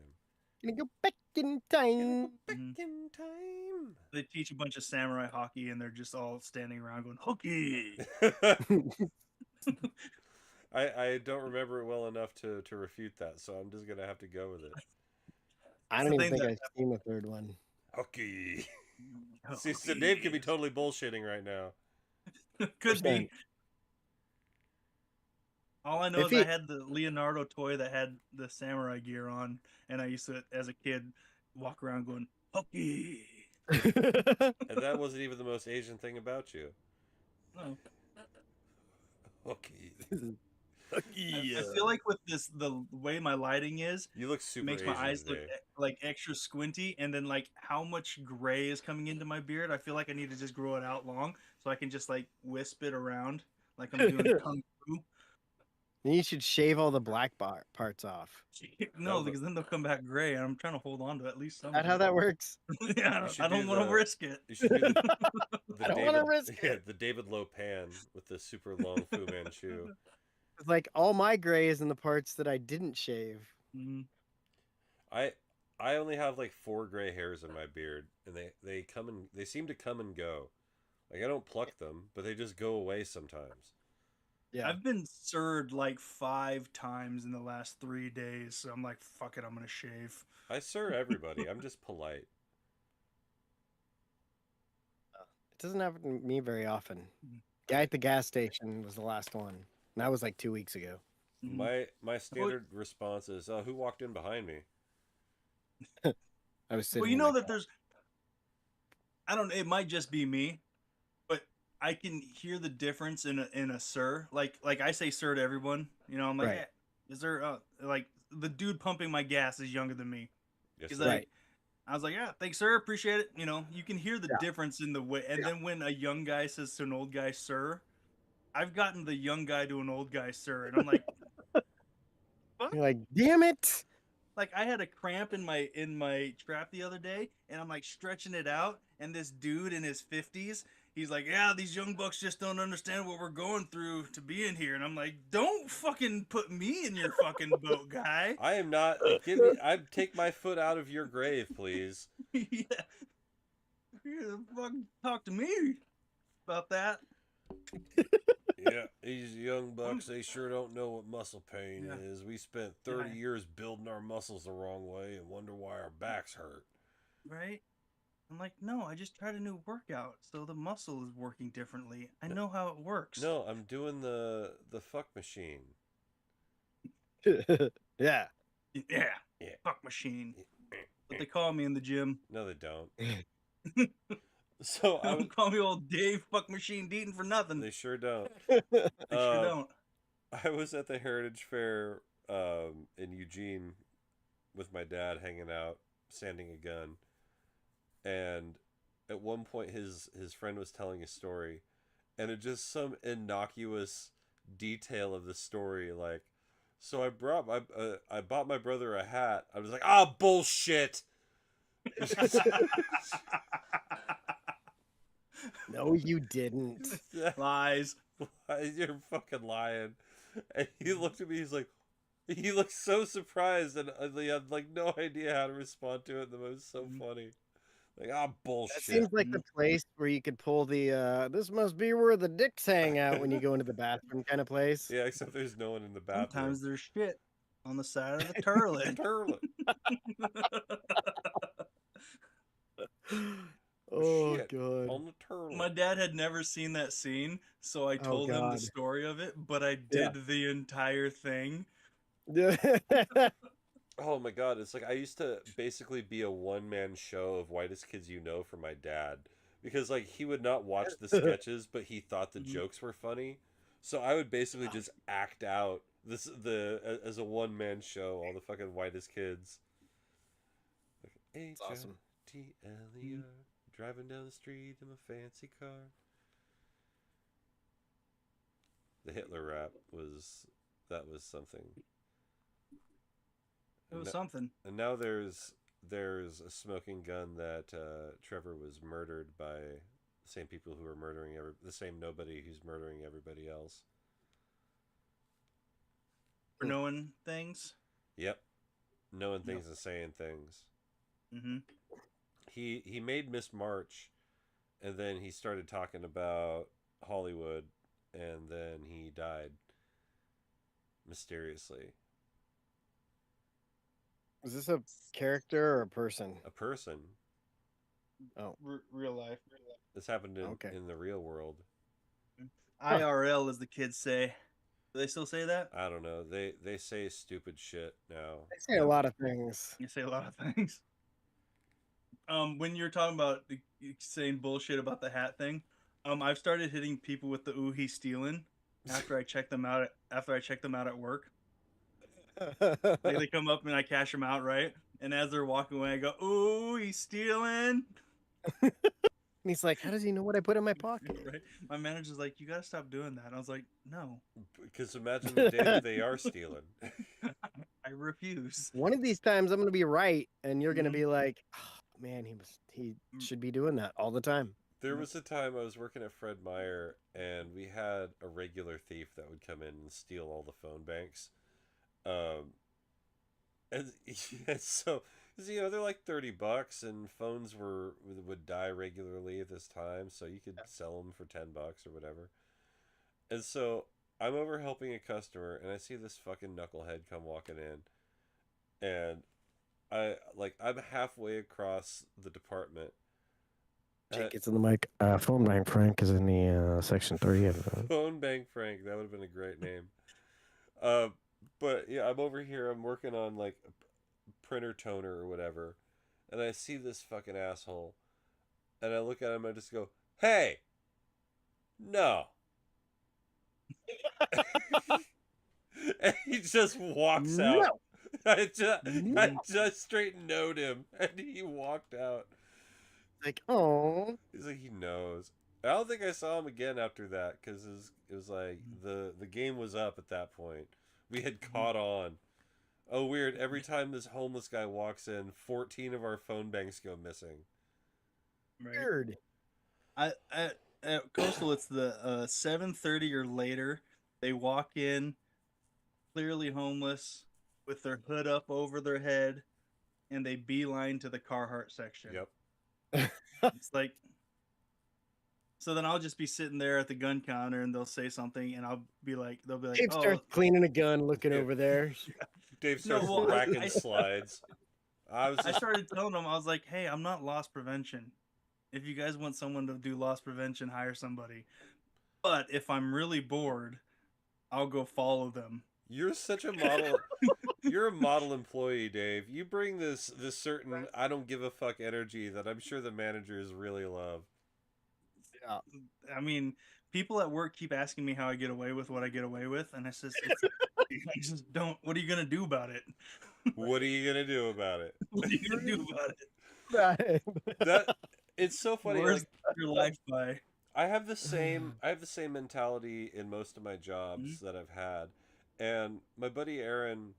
Gonna go back in time. Back Mhm. in time. They teach a bunch of samurai hockey, and they're just all standing around going, hockey! I don't remember it well enough to refute that, so I'm just gonna have to go with it. I It's don't the even thing think I've seen the third one. Hockey. Oh, See, so Dave could be totally bullshitting right now. Could be. 100%. All I know If is he- I had the Leonardo toy that had the samurai gear on, and I used to, as a kid, walk around going, hockey! And that wasn't even the most Asian thing about you. No. Hockey. I feel like with this, the way my lighting is, You look it super makes Asian my eyes look today. like extra squinty, and then like how much gray is coming into my beard. I feel like I need to just grow it out long so I can just like wisp it around like I'm doing kung fu. You should shave all the black parts off. No, would- because then they'll come back gray, and I'm trying to hold on to at least some. Is that of how it. that works? Yeah, You should I don't do want to the- risk it. You should do the I don't wanna David, risk the David Lopan with the super long Fu Manchu. It's like all my gray is in the parts that I didn't shave. Mhm. I only have like 4 gray hairs in my beard, and they seem to come and go. Like I don't pluck them, but they just go away sometimes. Yeah. I've been surd like 5 times in the last 3 days, so I'm like, fuck it, I'm gonna shave. I serve everybody. I'm just polite. It doesn't happen to me very often. Mhm. Guy at the gas station was the last one. And that was like 2 weeks ago. Mhm. My standard response is, "Oh, who walked in behind me?" I was sitting. Well, you in know my that there's, I don't. It might just be me, but I can hear the difference in a sir. Like I say sir to everyone. You know, I'm like, Right. "Hey, is there like the dude pumping my gas is younger than me?" Yes, He's sir. like, Right. I was like, yeah, thanks, sir, appreciate it. You know, you can hear the Yeah. difference in the way. And then when a young guy says to an old guy, sir, I've gotten the young guy to an old guy, sir, and I'm like, You're like, damn it! like I had a cramp in my trap the other day, and I'm like stretching it out, and this dude in his 50s, he's like, yeah, these young bucks just don't understand what we're going through to be in here, and I'm like, don't fucking put me in your fucking boat, guy. I am not. Give me. I take my foot out of your grave, please. Yeah, fucking talk to me about that. Yeah, these young bucks, they sure don't know what muscle pain Yeah. is. We spent 30 Yeah. years building our muscles the wrong way and wonder why our backs hurt. Right? I'm like, no, I just tried a new workout, so the muscle is working differently. I know how it works. No, I'm doing the fuck machine. Yeah. Yeah. Yeah. Fuck machine. What they call me in the gym. No, they don't. So I was, Don't call me old Dave Fuck Machine Deaton for nothing. they sure don't. They sure don't. I was at the Heritage Fair in Eugene with my dad hanging out, sanding a gun. And at one point his friend was telling a story, and it just some innocuous detail of the story, like, so I bought my brother a hat. I was like, ah, bullshit. No, you didn't. Lies. You're fucking lying. And he looked at me, he's like, he looked so surprised, and he had like no idea how to respond to it. And it was so funny. Like, ah, That bullshit. seems like the place where you could pull the this must be where the dicks hang out when you go into the bathroom kind of place. Yeah, except there's no one in the bathroom. Sometimes there's shit on the side of the turlet. Turlet. Oh Shit. god. On the turtle. My dad had never seen that scene, so I told him the God. story of it, but I Yeah. did the entire thing. Oh my god, it's like I used to basically be a one-man show of Whitest Kids You Know for my dad. Because like he would not watch the sketches, but he thought the Mhm. jokes were funny. So I would basically just act out as a one-man show, all the fucking Whitest Kids. Like, That's awesome. H-I-T-L-E-R, driving down the street in a fancy car. The Hitler rap was something. It was No- something. And now there's there's a smoking gun that Trevor was murdered by the same people who are murdering the same nobody who's murdering everybody else. For knowing things. Yep, knowing things and saying things. Mm-hmm. He made Miss March, and then he started talking about Hollywood, and then he died mysteriously. Is this a character or a person? A person. Oh, Real life. This happened Okay. in the real world. IRL, as the kids say. Do they still say that? I don't know. They say stupid shit now. I say a lot of things. You say a lot of things. When you're talking about saying bullshit about the hat thing, I've started hitting people with the "ooh, he's stealing" after I check them out. After I check them out at work, like they come up and I cash them out, right? And as they're walking away, I go, "Ooh, he's stealing." And he's like, "How does he know what I put in my pocket?" Right? My manager's like, "You gotta stop doing that." And I was like, "No, Because imagine the day that they are stealing. I refuse." One of these times, I'm gonna be right, and you're gonna be like, oh, "Man, he should be doing that all the time." There was a time I was working at Fred Meyer, and we had a regular thief that would come in and steal all the phone banks. And so, they're like $30, and phones would die regularly at this time, so you could sell them for $10 or whatever. And so I'm over helping a customer, and I see this fucking knucklehead come walking in, and I'm halfway across the department. Jake gets in the mic. Phone bank Frank is in the section 3 of Phone Bank Frank. That would have been a great name. But yeah, I'm over here. I'm working on like a printer toner or whatever, and I see this fucking asshole, and I look at him. And I just go, "Hey, no." And he just walks out. No. I just straight knowed him, and he walked out. Like, oh, He's like, he knows. I don't think I saw him again after that, because it was like the game was up at that point. We had caught on. Oh, weird. Every time this homeless guy walks in, 14 of our phone banks go missing. Right. weird. At Coastal, it's the 7:30 or later. They walk in, clearly homeless, with their hood up over their head, and they beeline to the Carhartt section. Yep. It's like, so then I'll just be sitting there at the gun counter, and they'll say something, and they'll be like, Dave starts cleaning a gun, looking Yeah. over there. Dave starts well, racking slides. I started telling them, I was like, hey, I'm not loss prevention. If you guys want someone to do loss prevention, hire somebody. But if I'm really bored, I'll go follow them. You're such a model. You're a model employee, Dave. You bring this certain I don't give a fuck energy that I'm sure the managers really love. Yeah. I mean, people at work keep asking me how I get away with what I get away with, and I just don't. What are you gonna do about it? What are you gonna do about it? What are you gonna do about it? That it's so funny. Where's Like, your life by? I have the same mentality in most of my jobs that I've had. And my buddy Aaron,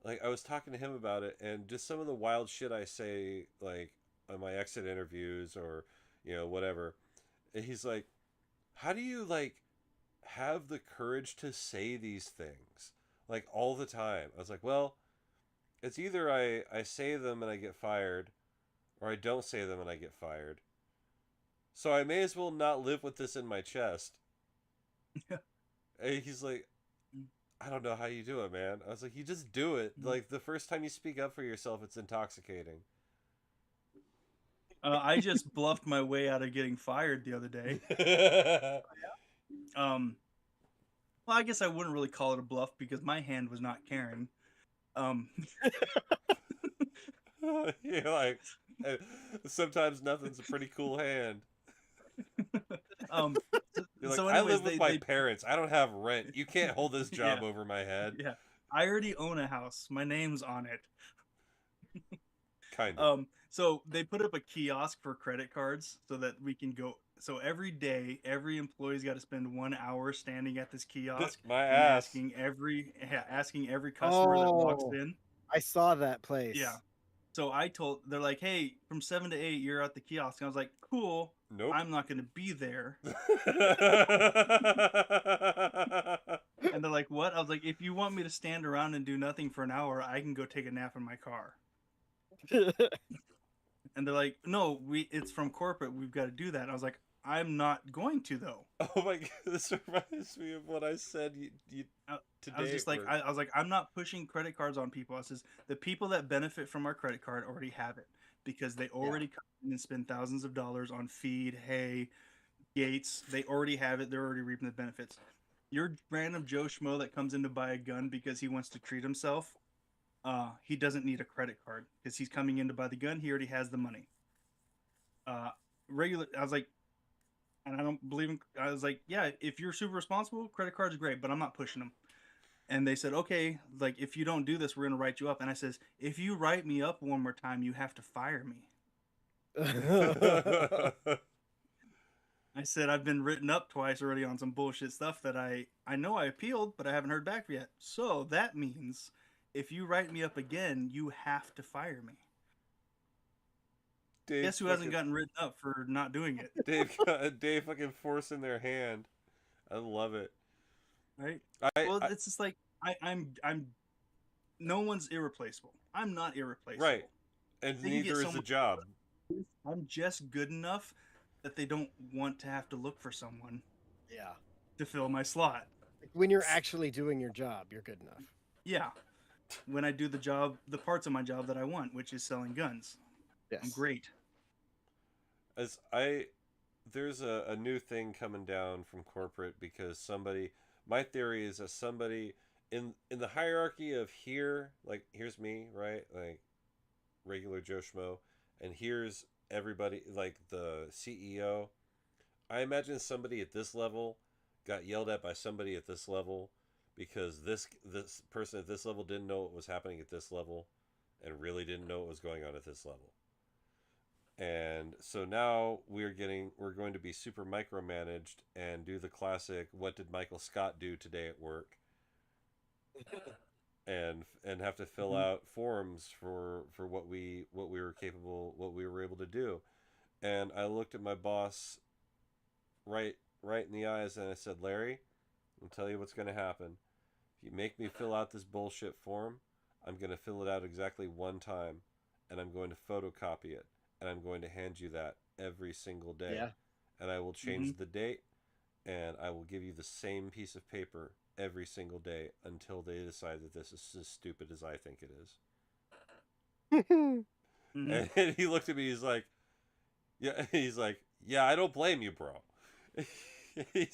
like I was talking to him about it, and just some of the wild shit I say, like on my exit interviews or whatever. And he's like, "How do you like have the courage to say these things like all the time?" I was like, "Well, it's either I say them and I get fired, or I don't say them and I get fired. So I may as well not live with this in my chest." And he's like, "I don't know how you do it, man." I was like, "You just do it. Like the first time you speak up for yourself, it's intoxicating." I just bluffed my way out of getting fired the other day. Well, I guess I wouldn't really call it a bluff because my hand was not caring. You're like, sometimes nothing's a pretty cool hand. You're like, so I anyways, live with my parents. I don't have rent. You can't hold this job over my head. Yeah, I already own a house. My name's on it. Kind of. So they put up a kiosk for credit cards so that we can go. So every day, every employee's got to spend 1 hour standing at this kiosk. My and ass. asking every customer that walks Oh. in. I saw that place. Yeah. So they're like, hey, from 7 to 8, you're at the kiosk. And I was like, cool. Nope. I'm not going to be there. And they're like, what? I was like, if you want me to stand around and do nothing for an hour, I can go take a nap in my car. And they're like, no, it's from corporate. We've got to do that. And I was like, I'm not going to, though. Oh my god, this reminds me of what I said today. I was just like, I was like, I'm not pushing credit cards on people. I says the people that benefit from our credit card already have it because they already come in and spend thousands of dollars on feed, hay, gates. They already have it. They're already reaping the benefits. Your random Joe Schmo that comes in to buy a gun because he wants to treat himself, he doesn't need a credit card because he's coming in to buy the gun. He already has the money. I was like, and I don't believe in. I was like, yeah, if you're super responsible, credit cards are great, but I'm not pushing them. And they said, okay, like if you don't do this, we're gonna write you up. And I says, if you write me up one more time, you have to fire me. I said, I've been written up twice already on some bullshit stuff that I know I appealed, but I haven't heard back yet. So that means if you write me up again, you have to fire me. Dave Guess who hasn't gotten written up for not doing it? Dave fucking forcing their hand. I love it. Right? It's just like I'm no one's irreplaceable. I'm not irreplaceable. Right. And neither is the job. I'm just good enough that they don't want to have to look for someone to fill my slot. When you're actually doing your job, you're good enough. Yeah. When I do the parts of my job that I want, which is selling guns. Yes. I'm great. There's a new thing coming down from corporate because my theory is that somebody in the hierarchy of here's me, right? Like regular Joe Schmo, and here's everybody, like the CEO. I imagine somebody at this level got yelled at by somebody at this level because this person at this level didn't know what was happening at this level and really didn't know what was going on at this level. And so now we're going to be super micromanaged and do the classic what did Michael Scott do today at work? and have to fill out forms for what we were able to do. And I looked at my boss right in the eyes and I said, Larry, I'll tell you what's going to happen. If you make me fill out this bullshit form, I'm going to fill it out exactly one time and I'm going to photocopy it. And I'm going to hand you that every single day. Yeah. And I will change the date, and I will give you the same piece of paper every single day until they decide that this is as stupid as I think it is. And he looked at me, he's like, yeah, I don't blame you, bro. He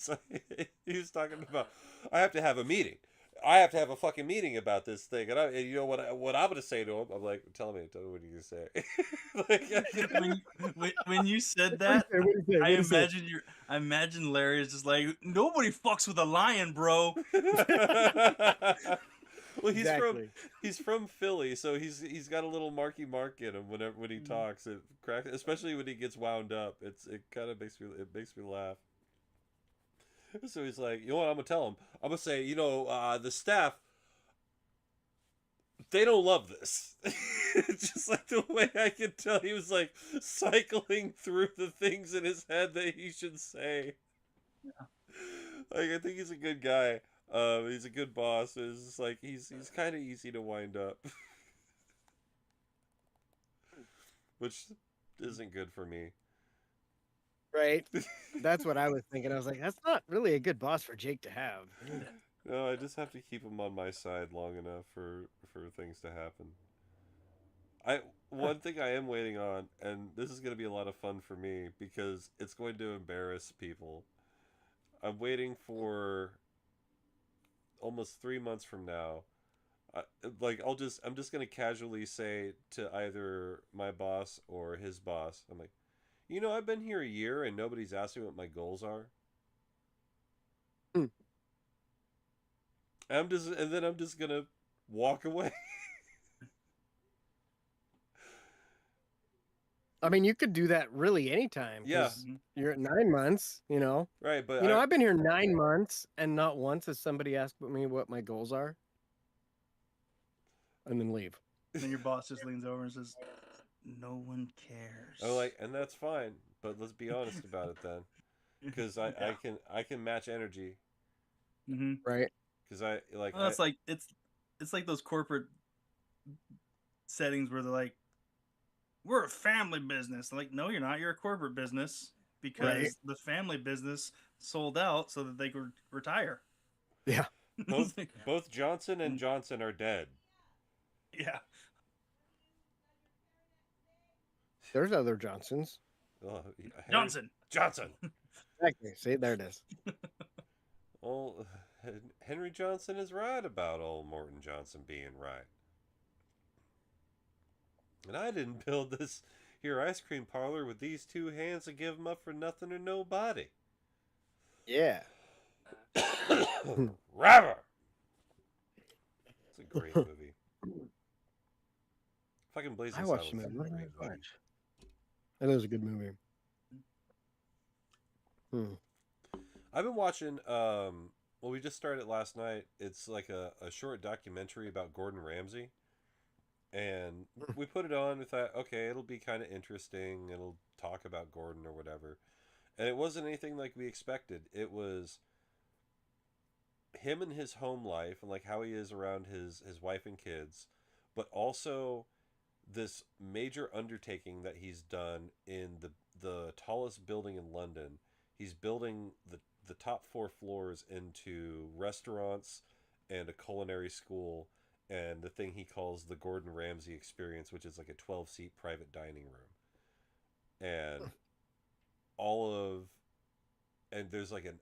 was talking about, I have to have a meeting. I have to have a fucking meeting about this thing, and you know what I'm gonna say to him? I'm like, tell me what are you gonna say? when you said that, I imagine Larry is just like, nobody fucks with a lion, bro. Well, he's from Philly, so he's got a little Marky Mark in him when he talks. It cracks, especially when he gets wound up. It kind of makes me laugh. So he's like, you know what, I'm going to tell him. I'm going to say, the staff, they don't love this. Just like the way I could tell he was like cycling through the things in his head that he should say. Yeah. Like, I think he's a good guy. He's a good boss. It's just like, he's kind of easy to wind up. Which isn't good for me. Right. That's what I was thinking. I was like, that's not really a good boss for Jake to have. No, I just have to keep him on my side long enough for things to happen. One thing I am waiting on, and this is going to be a lot of fun for me because it's going to embarrass people. I'm waiting for almost 3 months from now. I'm just going to casually say to either my boss or his boss, I'm like, I've been here a year and nobody's asked me what my goals are. And then I'm just gonna walk away. I mean, you could do that really anytime. Yeah. You're at 9 months, Right, but I've been here 9 months and not once has somebody asked me what my goals are. And then leave. then your boss just leans over and says, "No one cares." Oh, like, and that's fine, but let's be honest about it then, because I can match energy, Mm-hmm. Right. because I like Well, that's like it's like those corporate settings where they're like, "We're a family business." Like, no, you're not. You're a corporate business because Right. the family business sold out so that they could retire. Yeah. both Johnson and Johnson are dead. Yeah. There's other Johnsons. Oh, Johnson. Johnson. Exactly. See, there it is. Well, Henry Johnson is right about old Morton Johnson being right. And I didn't build this here ice cream parlor with these two hands and give 'em up for nothing or nobody. Yeah. Rapper. It's a great movie. Fucking Blazing I watched the Saddles is a movie. great movie. It is a good movie. I've been watching well, we just started last night. It's like a short documentary about Gordon Ramsay. And we put it on. We thought, okay, it'll be kind of interesting. It'll talk about Gordon or whatever. And it wasn't anything like we expected. It was him and his home life and like how he is around his wife and kids, but also this major undertaking that he's done in the tallest building in London. He's building the top 4 floors into restaurants and a culinary school and the thing he calls the Gordon Ramsay experience, which is like a 12-seat private dining room. And and there's like an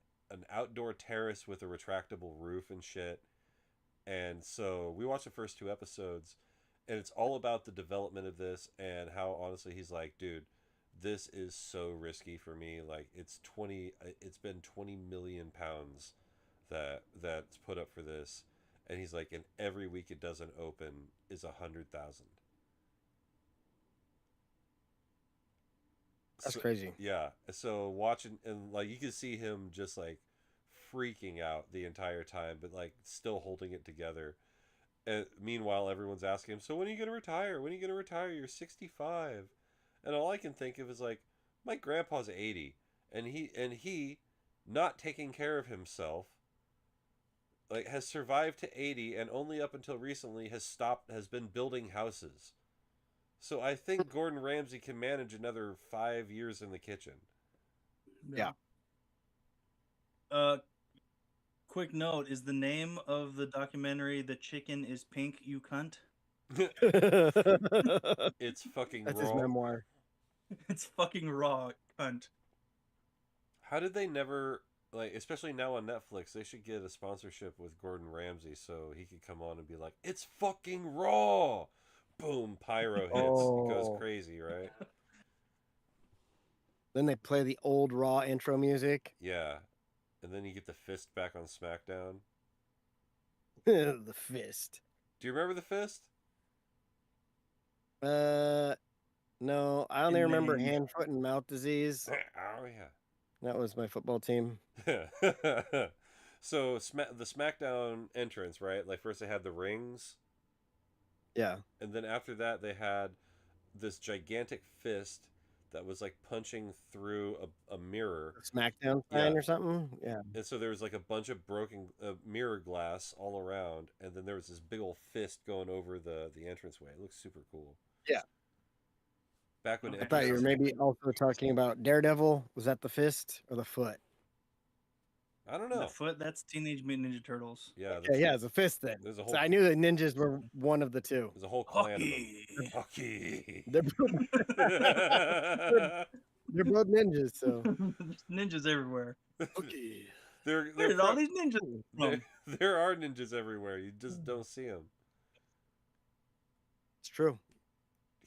outdoor terrace with a retractable roof and shit. And so we watched the first 2 episodes, and it's all about the development of this and how honestly he's like, dude, this is so risky for me. Like it's been 20 million pounds that's put up for this. And he's like, and every week it doesn't open is 100,000. That's crazy. Yeah. So watching, and like you can see him just like freaking out the entire time, but like still holding it together. And meanwhile, everyone's asking him, so when are you going to retire? When are you going to retire? You're 65. And all I can think of is like, my grandpa's 80 and he not taking care of himself, like has survived to 80 and only up until recently has been building houses. So I think Gordon Ramsay can manage another 5 years in the kitchen. Yeah. Quick note, is the name of the documentary "The Chicken is Pink, You Cunt"? It's fucking That's raw. his memoir. It's fucking raw, cunt. How did they never, like, especially now on Netflix, they should get a sponsorship with Gordon Ramsay so he could come on and be like, it's fucking raw. Boom, pyro hits. It goes crazy, right? Then they play the old Raw intro music. Yeah. And then you get the fist back on SmackDown. The fist. Do you remember the fist? No, I only remember hand, foot, and mouth disease. Oh, yeah. That was my football team. So the SmackDown entrance, right? Like first they had the rings. Yeah. And then after that they had this gigantic fist that was like punching through a mirror. SmackDown sign or something? Yeah. And so there was like a bunch of broken mirror glass all around. And then there was this big old fist going over the entranceway. It looks super cool. Yeah. Back when I thought you were maybe also talking about Daredevil. Was that the fist or the foot? I don't know. The foot, that's Teenage Mutant Ninja Turtles. Yeah. Yeah, it's a fist then. There's a So whole. I knew the ninjas were one of the two. There's a whole clan Hockey. of them. Hockey. They're both ninjas, so. There's ninjas everywhere. Okay. They're Where did all these ninjas from? there are ninjas everywhere. You just don't see them. It's true.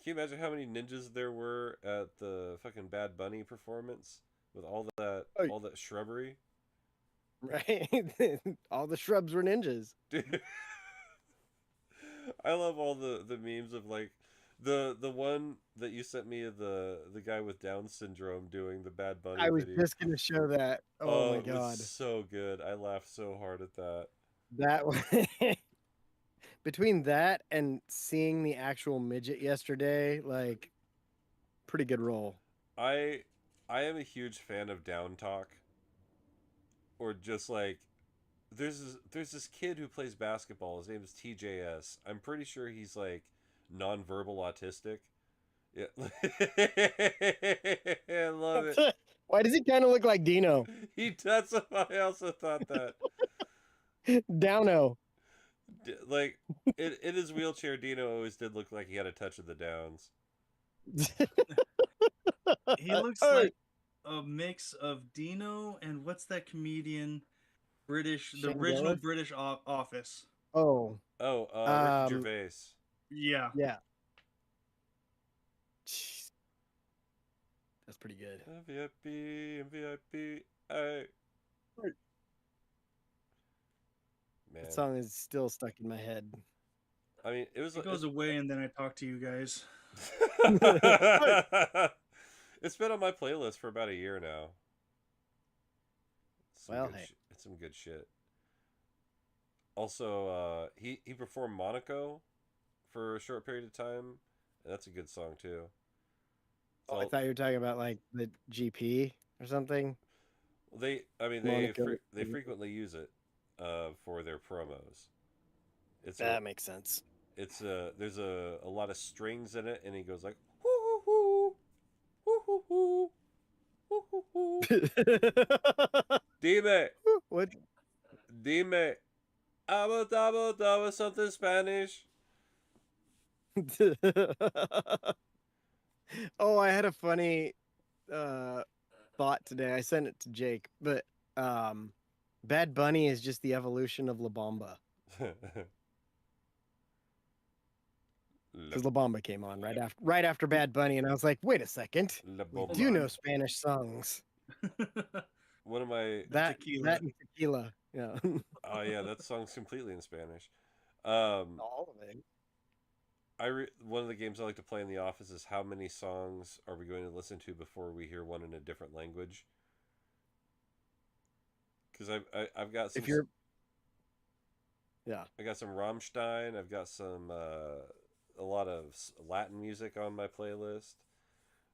Can you imagine how many ninjas there were at the fucking Bad Bunny performance with all that shrubbery? Right? All the shrubs were ninjas. Dude. I love all the memes of like the one that you sent me of the guy with Down syndrome doing the Bad Bunny I was video. just gonna show that. Oh my it god. was so good. I laughed so hard at that. That was between that and seeing the actual midget yesterday, like, pretty good role. I am a huge fan of Down Talk, or just like there's this kid who plays basketball. His name is TJS. I'm pretty sure he's like nonverbal autistic. Yeah, I love it. Why does he kind of look like Dino? He does. I also thought that. Downo. Like in his wheelchair, Dino always did look like he had a touch of the Downs. He looks Hey. like a mix of Dino and what's that comedian? the Shane original Gillis? British Office. Oh, Oh, Ricky Um, Gervais. Yeah. yeah. Jeez. That's pretty good. MVP, MVP, hey. Man, That song is still stuck in my head. I mean, it was. It goes away and then I talk to you guys. It's been on my playlist for about a year now. Well, hey. It's some good shit. Also, he performed Monaco for a short period of time, and that's a good song too. Oh, I So thought you were talking about like the GP or something. they Monaco. frequently use it for their promos. It's That makes sense. there's a lot of strings in it, and he goes like hoo hoo hoo hoo hoo hoo hoo hoo. Dime, What? dime, abo something Spanish. Oh, I had a funny thought today. I sent it to Jake, but Bad Bunny is just the evolution of La Bamba. Because La Bamba came on right after Bad Bunny, and I was like, wait a second, La we Bomba. do know Spanish songs. One of my That Tequila. that and tequila. Yeah. oh yeah, that song's completely in Spanish. All of it. One of the games I like to play in the office is how many songs are we going to listen to before we hear one in a different language? Because I've got some. If you're Yeah. I got some Rammstein. I've got some a lot of Latin music on my playlist.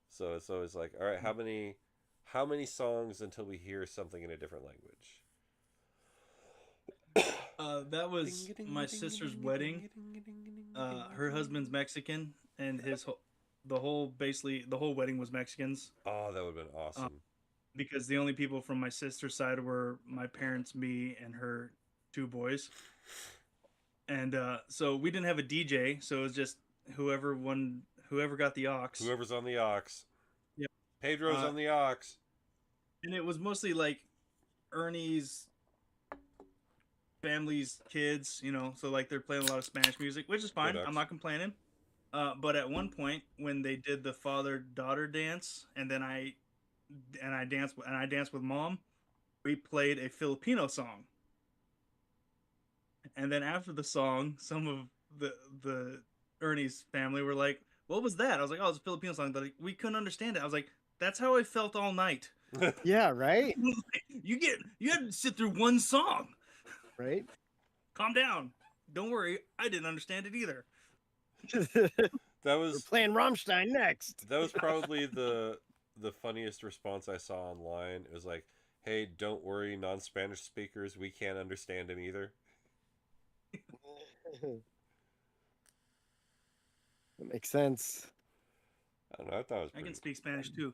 So it's always like, all right, how many songs until we hear something in a different language? That was my sister's wedding. Her husband's Mexican, and the whole wedding was Mexicans. Oh, that would have been awesome. Because the only people from my sister's side were my parents, me, and her two boys. And so we didn't have a DJ, so it was just whoever got the aux. Whoever's on the aux. Yep. Pedro's on the aux. And it was mostly like Ernie's family's kids, so like they're playing a lot of Spanish music, which is fine. Good aux. I'm not complaining. But at one point when they did the father-daughter dance, and then I danced with mom, we played a Filipino song. And then after the song, some of the Ernie's family were like, "What was that?" I was like, "Oh, it's a Filipino song." But we couldn't understand it. I was like, "That's how I felt all night." Yeah, right? You had to sit through one song. Right? Calm down. Don't worry, I didn't understand it either. That We're was playing Rammstein next. that was probably the funniest response I saw online. It was like, "Hey, don't worry, non-Spanish speakers, we can't understand him either." That makes sense. I don't know. I thought it was I can pretty. speak Spanish too.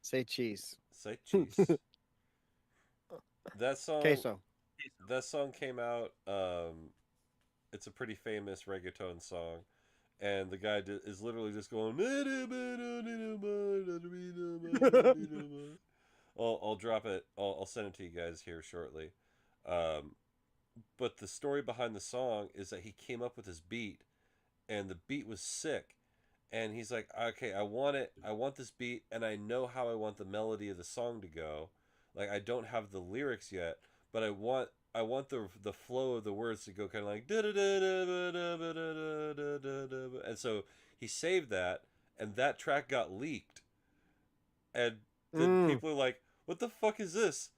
Say cheese. Say cheese. That song. Queso. That song came out. It's a pretty famous reggaeton song, and the guy is literally just going. I'll drop it. I'll send it to you guys here shortly. But the story behind the song is that he came up with this beat, and the beat was sick, and he's like, okay, I want it. I want this beat, and I know how I want the melody of the song to go. Like, I don't have the lyrics yet, but I want the flow of the words to go kind of like and so he saved that, and that track got leaked, and then people are like, what the fuck is this?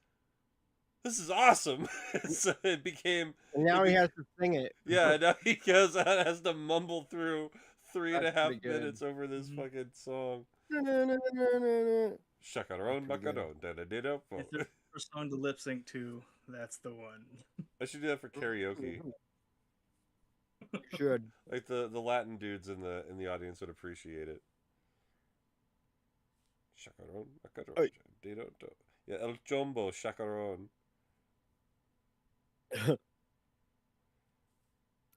This is awesome. So it became. And now it he be- has to sing it. Yeah, now he has to mumble through 3.5 That's pretty good. minutes over this fucking song. It's Shakaron pretty good. Makaron. Da-da-da-da-po. If there's a song to lip sync to, that's the one. I should do that for karaoke. Should. Like the Latin dudes in the audience would appreciate it. Shakaron Makaron. Oi. Da-da-da. Yeah, El Jumbo Shakaron.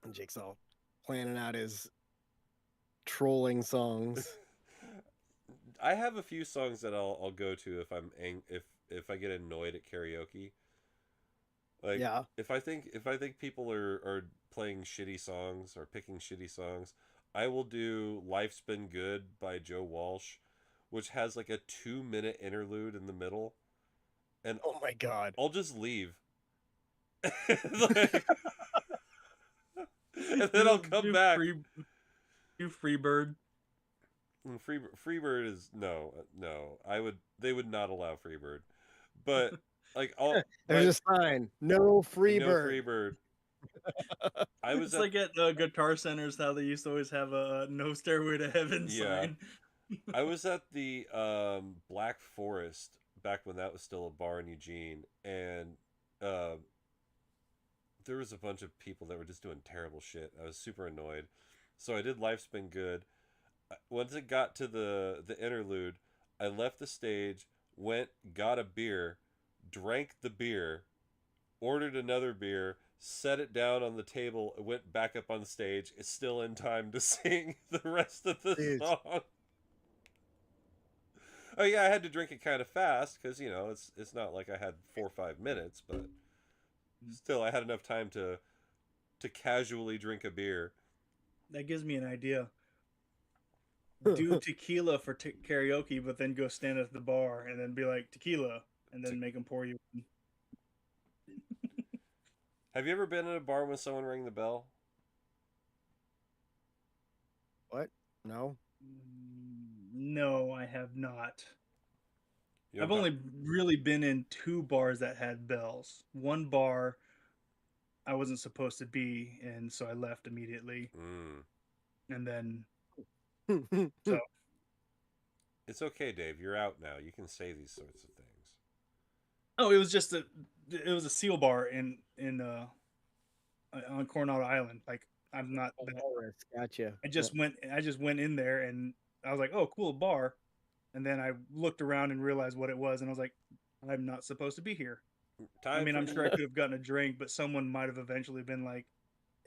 And Jake's all planning out his trolling songs. I have a few songs that I'll go to if if I get annoyed at karaoke. Like Yeah. if I think people are playing shitty songs or picking shitty songs, I will do "Life's Been Good" by Joe Walsh, which has like a 2-minute interlude in the middle, and Oh my god. I'll just leave. Like- and then I'll come back. Do Freebird. Freebird is no. They would not allow Freebird, but like all There's a sign. No free no bird. Freebird. I was It's at, like at Guitar Centers how they used to always have a "No Stairway to Heaven" Yeah. sign. I was at the Black Forest back when that was still a bar in Eugene, and there was a bunch of people that were just doing terrible shit. I was super annoyed, so I did "Life's Been Good." Once it got to the interlude, I left the stage, went, got a beer, drank the beer, ordered another beer, set it down on the table, and went back up on stage. It's still in time to sing the rest of the Jeez. song. Oh yeah, I had to drink it kind of fast because it's not like I had 4 or 5 minutes, but still I had enough time to casually drink a beer. That gives me an idea. Do tequila for karaoke, but then go stand at the bar and then be like tequila, and then make them pour you. Have you ever been in a bar when someone rang the bell? No. No, I have not. You I've don't only really been in 2 bars that had bells. One bar I wasn't supposed to be in, so I left immediately. And then It's okay, Dave. You're out now. You can say these sorts of things. it was just it was a seal bar in on Coronado Island. Like I'm not that, Walrus, gotcha. I just went in there and I was like, "Oh, cool bar." And then I looked around and realized what it was and I was like, "I'm not supposed to be here." Time I mean, for- I'm sure I could have gotten a drink, but someone might have eventually been like,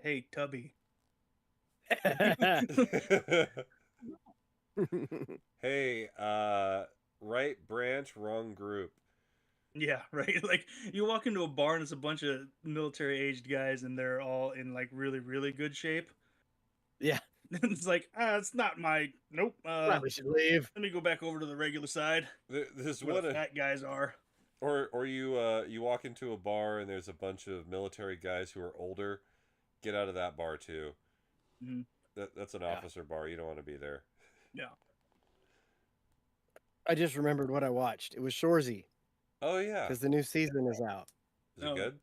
"Hey, Tubby." Hey, right branch, wrong group. Yeah, right. Like you walk into a bar and it's a bunch of military-aged guys and they're all in like really, really good shape. Yeah. It's like, it's not my nope. Probably should leave. Let me go back over to the regular side There's where one, the fat guys are. or you walk into a bar and there's a bunch of military guys who are older. Get out of that bar too. Mhm. That's an Yeah. officer bar. You don't want to be there. Yeah. I just remembered what I watched. It was Shorzy Oh yeah, because the new season is out. is it Oh. good?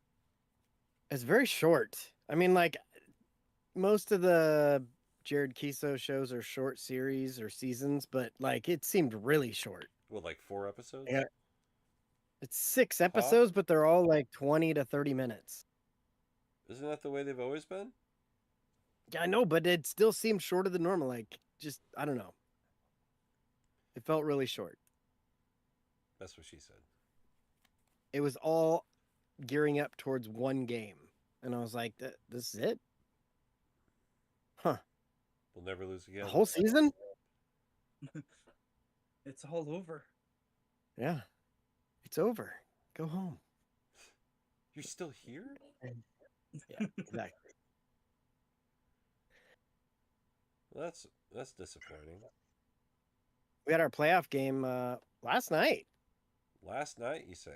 It's very short. I mean, like most of the Jared Kiso shows are short series or seasons, but like it seemed really short. What, like 4 episodes? Yeah. It's 6 episodes, but they're all like 20 to 30 minutes. Isn't that the way they've always been? Yeah, I know, but it still seemed shorter than normal. Like, just I don't know. It felt really short. That's what she said. It was all gearing up towards one game, and I was like, "This is it? Huh? We'll never lose again. The whole season? It's all over. Yeah, it's over. Go home." You're still here? Yeah, exactly. Well, that's disappointing. We had our playoff game last night. Last night, you say?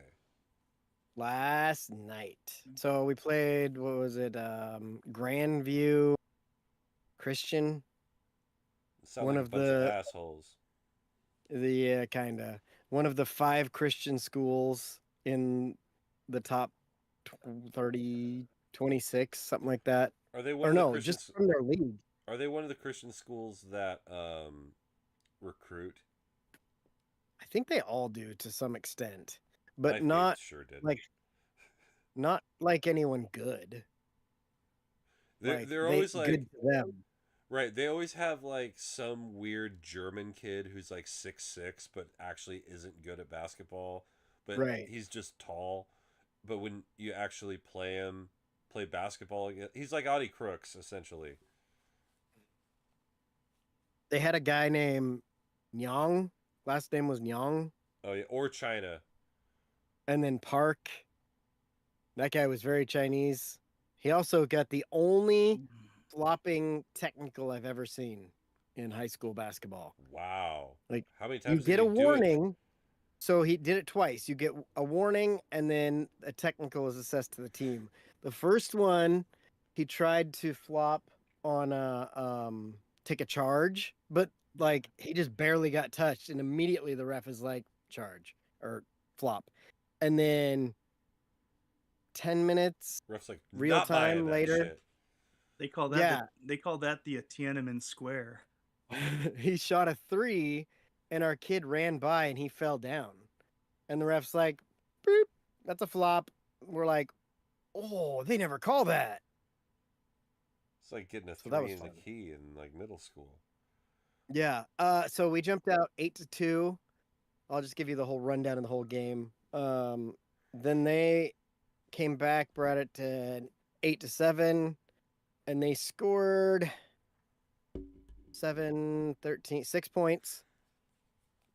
Last night. So we played. What was it? Grandview Christian. Sound One like of a bunch the- assholes. Yeah, kind of. one of the 5 Christian schools in the top 30, 26, something like that. Are they one Or of the no, Christian? just from their league. Are they one of the Christian schools that recruit? I think they all do to some extent, My but faith not sure did. like not like anyone good. They're always like good to them. right. They always have like some weird German kid who's like 6'6", but actually isn't good at basketball. But Right. he's just tall. But when you actually play basketball again, he's like Audie Crooks essentially. They had a guy named Nyang. Last name was Nyang. Oh yeah, or China. And then Park. That guy was very Chinese. He also got the only flopping technical I've ever seen in high school basketball. Wow. Like, how many You times get did a he do it? warning. So he did it twice. You get a warning, and then a technical is assessed to the team. The first one, he tried to flop on a take a charge, but like he just barely got touched, and immediately the ref is like charge or flop, and then 10 minutes Ref's like real not buying time that later. shit. They call that Yeah. they call that the Tiananmen Square. He shot a 3, and our kid ran by and he fell down, and the ref's like, "Boop, that's a flop." We're like, "Oh, they never call that." It's like getting a So that 3 was in the fun. key in like middle school. Yeah. So we jumped out 8-2. I'll just give you the whole rundown of the whole game. Then they came back, brought it to 8-7, and they scored 7, 13, 6 points.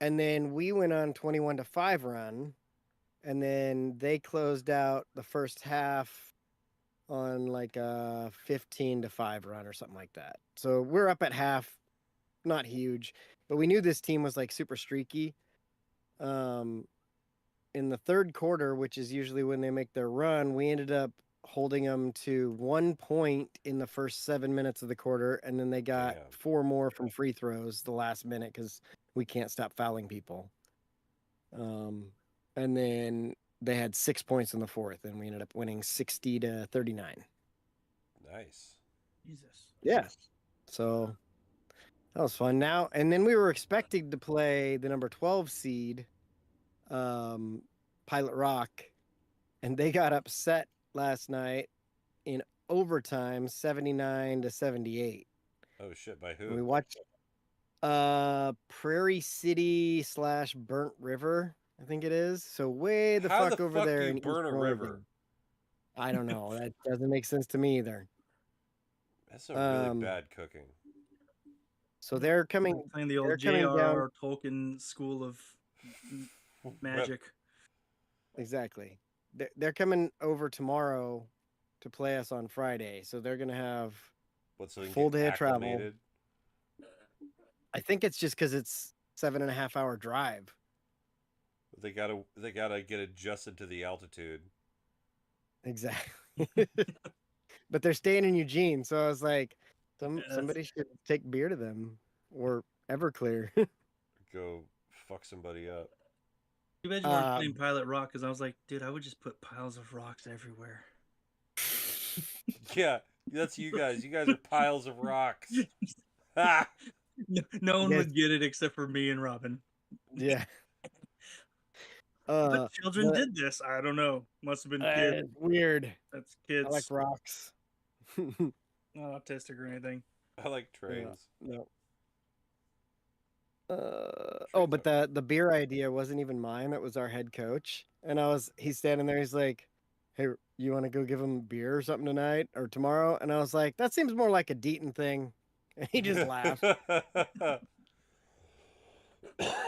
And then we went on 21-5 run, and then they closed out the first half on like a 15-5 run or something like that. So we're up at half, not huge, but we knew this team was like super streaky. In the third quarter, which is usually when they make their run, we ended up holding them to 1 point in the first 7 minutes of the quarter, and then they got Damn. 4 more from free throws the last minute because we can't stop fouling people. And then they had 6 points in the fourth, and we ended up winning 60-39. Nice. Jesus. Yeah. So that was fun. Now, and then we were expecting to play the number 12 seed, Pilot Rock, and they got upset last night in overtime, 79-78. Oh shit! By And we who? watched Prairie City / Burnt River, I think it is. So way the How fuck the over fuck there do you in burn a Eastern river? Oregon. I don't know. That doesn't make sense to me either. That's some really Um, bad cooking. So they're coming. Playing the they're old coming down. J.R.R. Tolkien school of magic. Exactly. They're coming over tomorrow to play us on Friday. So they're gonna have. What, so they can full get day of travel. acclimated? I think it's just because it's 7.5 hour drive. They gotta get adjusted to the altitude. Exactly. But they're staying in Eugene, so I was like, somebody should take beer to them or Everclear. Go fuck somebody up. Too bad you weren't playing Pilot Rock, because I was like, dude, I would just put piles of rocks everywhere. Yeah, that's you guys. You guys are piles of rocks. Ah! No one Yes. would get it except for me and Robin. Yeah. But children did this. I don't know. Must have been kids. Weird. That's kids. I like rocks. Not autistic or anything. I like trains. No. But the beer idea wasn't even mine. It was our head coach, and he's standing there. He's like, "Hey, you want to go give him beer or something tonight or tomorrow?" And I was like, "That seems more like a Deaton thing." And he just laughed. I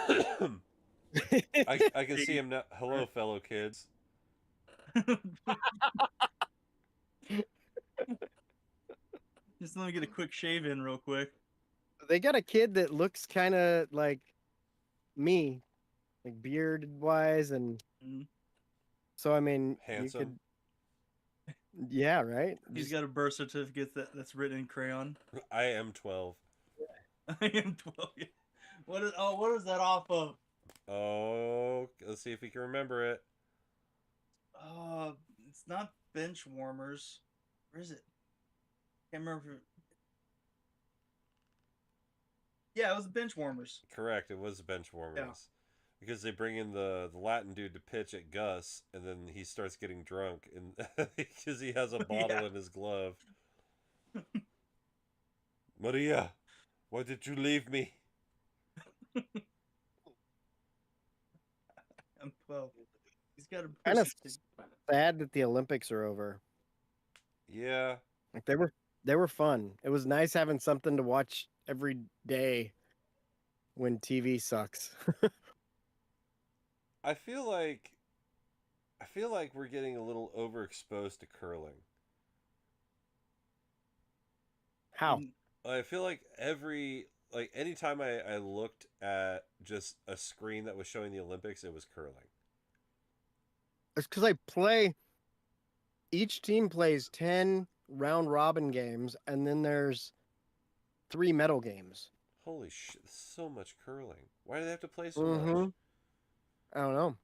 can see him now. Hello, fellow kids. Just let me get a quick shave in real quick. They got a kid that looks kind of like me, like beard wise, and Mhm. so I mean, Handsome. Yeah, right. He's got a birth certificate that's written in crayon. I am 12. I am 12. What is that off of? Oh, let's see if we can remember it. It's not bench warmers. Where is it? Can't remember. Yeah, it was bench warmers. Correct. It was bench warmers. Yeah. Because they bring in the Latin dude to pitch at Gus, and then he starts getting drunk, and because he has a bottle Yeah. in his glove. Maria, why did you leave me? Well, he's got a Kind of pussy. sad that the Olympics are over. Yeah, Like they were fun. It was nice having something to watch every day when TV sucks. I feel like we're getting a little overexposed to curling. How? I feel like anytime I looked at just a screen that was showing the Olympics, it was curling. It's because each team plays 10 round robin games, and then there's 3 medal games. Holy shit, so much curling. Why do they have to play so Mm-hmm. much? I don't know.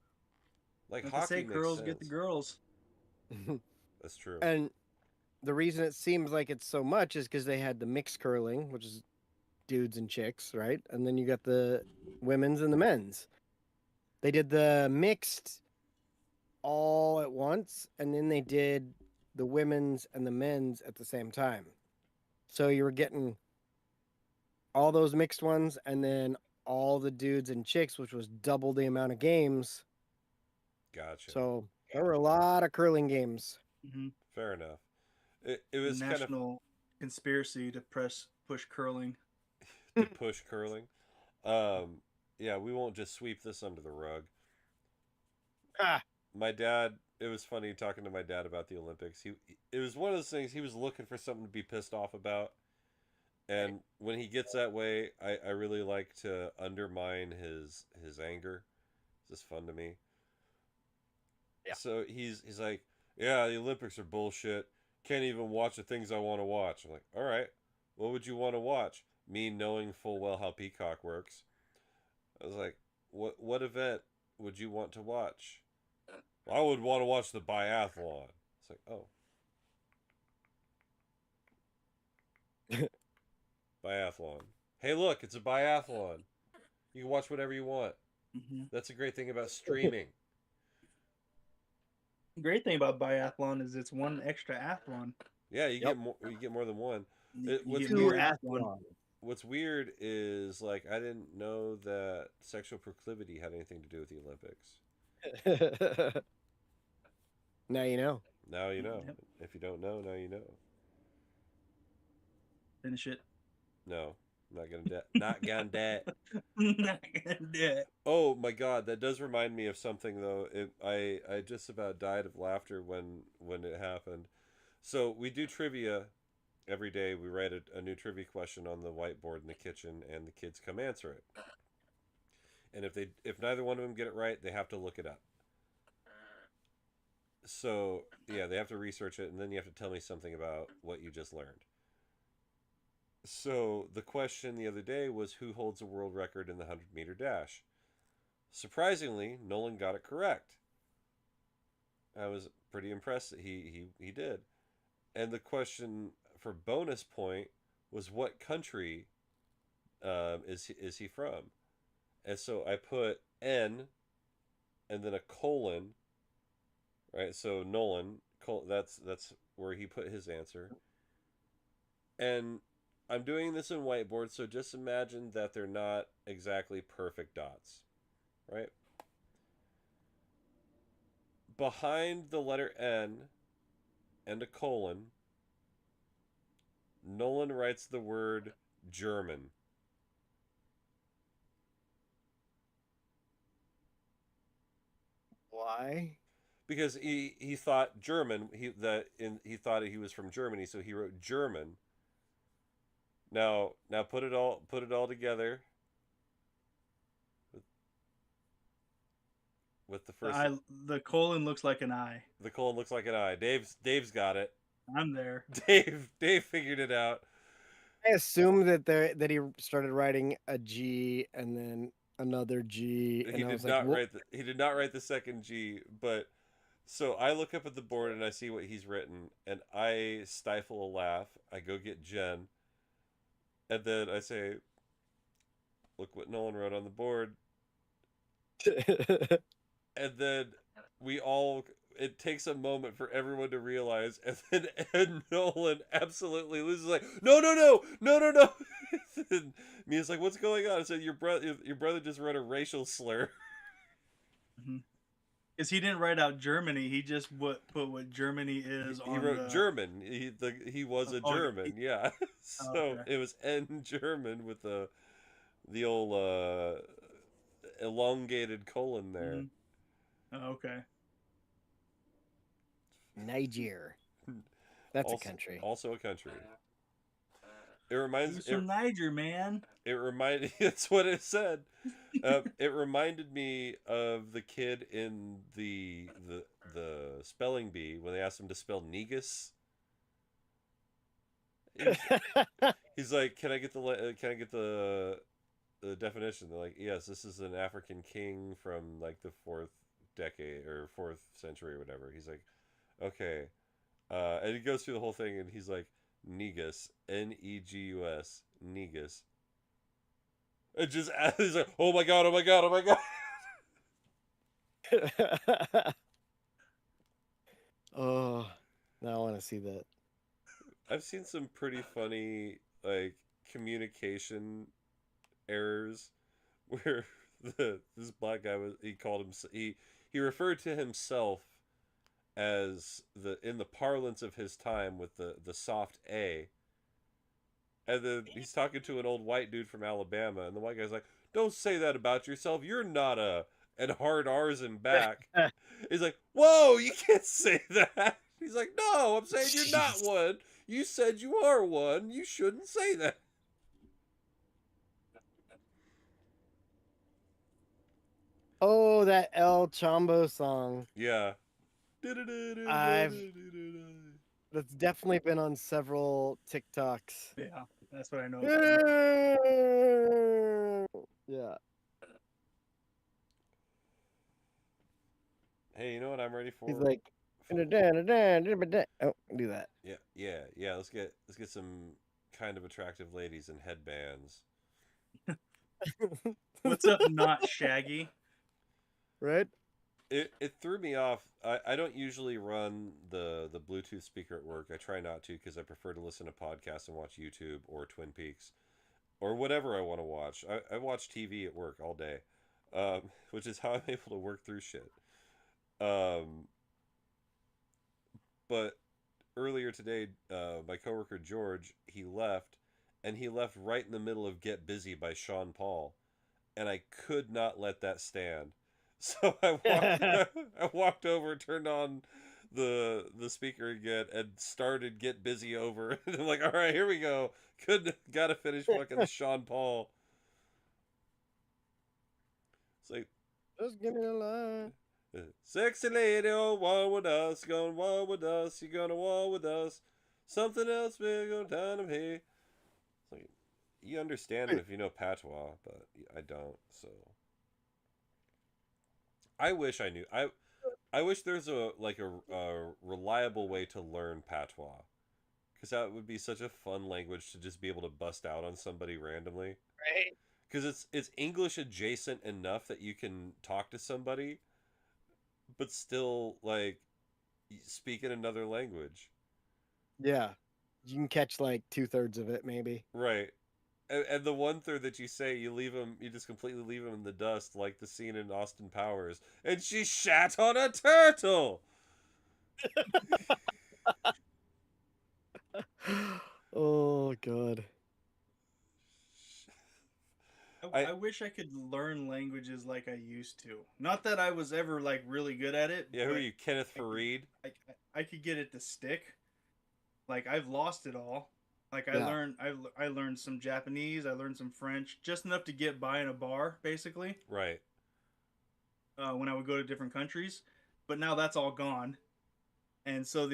Like Like hockey they say, makes girls sense. get the girls. That's true. And the reason it seems like it's so much is because they had the mixed curling, which is dudes and chicks, right? And then you got the women's and the men's. They did the mixed all at once, and then they did the women's and the men's at the same time. So you were getting all those mixed ones, and then all the dudes and chicks, which was double the amount of games. Gotcha. So there were a lot of curling games. Mm-hmm. Fair enough. It was kind of National conspiracy to push curling. to push curling. Yeah, we won't just sweep this under the rug. Ah, My dad, it was funny talking to my dad about the Olympics. It was one of those things he was looking for something to be pissed off about. And when he gets that way, I really like to undermine his anger. It's just fun to me. Yeah. So he's like, yeah, the Olympics are bullshit. Can't even watch the things I want to watch. I'm like, all right, what would you want to watch? Me knowing full well how Peacock works. I was like, what event would you want to watch? I would want to watch the biathlon. It's like, oh. Biathlon. Hey, look, it's a biathlon. You can watch whatever you want. Mm-hmm. That's a great thing about streaming. Great thing about biathlon is it's one extra athlon. Yeah, you Yep. get more than one. You What's get more weird- athlon. What's weird is like I didn't know that sexual proclivity had anything to do with the Olympics. now you know. Now you know. Yep. If you don't know, now you know. Finish it. No, not gonna not gonna that. Not gonna do it. Oh my god, that does remind me of something though. I just about died of laughter when it happened. So we do trivia every day. We write a new trivia question on the whiteboard in the kitchen, and the kids come answer it. And if neither one of them get it right, they have to look it up. So yeah, they have to research it, and then you have to tell me something about what you just learned. So the question the other day was who holds the world record in the 100-meter dash. Surprisingly, Nolan got it correct. I was pretty impressed that he did. And the question for bonus point was what country is he from? And so I put N and then a colon, right? So Nolan, that's where he put his answer. And I'm doing this in whiteboard, so just imagine that they're not exactly perfect dots, right? Behind the letter N and a colon, Nolan writes the word German. Why? Because he thought German, he thought he was from Germany, so he wrote German. Now put it all together with the first. The colon looks like an eye. The colon looks like an eye. Dave's got it. I'm there. Dave figured it out. I assume that he started writing a G and then another G, and He I did was not like, write he did not write the second G, but so I look up at the board and I see what he's written, and I stifle a laugh. I go get Jen, and then I say, "Look what Nolan wrote on the board." And then we all, it takes a moment for everyone to realize, and then Ed Nolan absolutely loses, like, no, no, no, no, no, no. And Mia's like, what's going on? I said, your brother just wrote a racial slur. Because he didn't write out Germany, he just put what Germany is He on wrote the... German. He was a Oh, German, yeah. So okay. it was N German with the old elongated colon there. Oh, okay. Niger. That's also, a country. Also a country. It reminds He's from Niger, man. It reminded. That's what it said. It reminded me of the kid in the spelling bee when they asked him to spell negus. He's like, "Can I get the definition?" They're like, "Yes, this is an African king from like the 4th decade or 4th century or whatever." He's like, "Okay," and he goes through the whole thing, and he's like, "Negus, Negus, negus." It just, he's like, "Oh my god, oh my god, oh my god." Oh, now I want to see that. I've seen some pretty funny like communication errors where this black guy he referred to himself as in the parlance of his time with the soft A. And then he's talking to an old white dude from Alabama, and the white guy's like, "Don't say that about yourself. You're not a..." And hard R's in back. He's like, "Whoa, you can't say that." He's like, "No, I'm saying you're not one. You said you are one. You shouldn't say that." Oh, that El Chambo song. Yeah. That's definitely been on several TikToks. Yeah, that's what I know. Yeah. Hey, you know what I'm ready for? He's like, oh, do that. Yeah. Let's get some kind of attractive ladies in headbands. What's up, not Shaggy? Right? It threw me off. I don't usually run the Bluetooth speaker at work. I try not to because I prefer to listen to podcasts and watch YouTube or Twin Peaks or whatever I want to watch. I watch TV at work all day, which is how I'm able to work through shit. But earlier today, my coworker George, he left right in the middle of "Get Busy" by Sean Paul, and I could not let that stand. So I walked over, turned on the speaker again, and started "Get Busy" over. And I'm like, all right, here we go. Gotta finish fucking Sean Paul. It's like, just give me a line. Sexy lady, oh, war with us, gonna war with us, you gonna war with us. Something else we're gonna turn of hey. It's like, you understand it if you know patois, but I don't, so. I wish I knew. I wish there's a reliable way to learn patois, because that would be such a fun language to just be able to bust out on somebody randomly. Right. Because it's English adjacent enough that you can talk to somebody, but still like speak in another language. Yeah, you can catch like 2/3 of it, maybe. Right. And the 1/3 that you say, you just completely leave him in the dust, like the scene in Austin Powers. And she shat on a turtle! Oh, God. I wish I could learn languages like I used to. Not that I was ever like really good at it. Yeah, who are you, Kenneth Fareed? I could get it to stick. Like, I've lost it all. Like, Yeah. I learned some Japanese, I learned some French, just enough to get by in a bar, basically. Right. When I would go to different countries, but now that's all gone. And so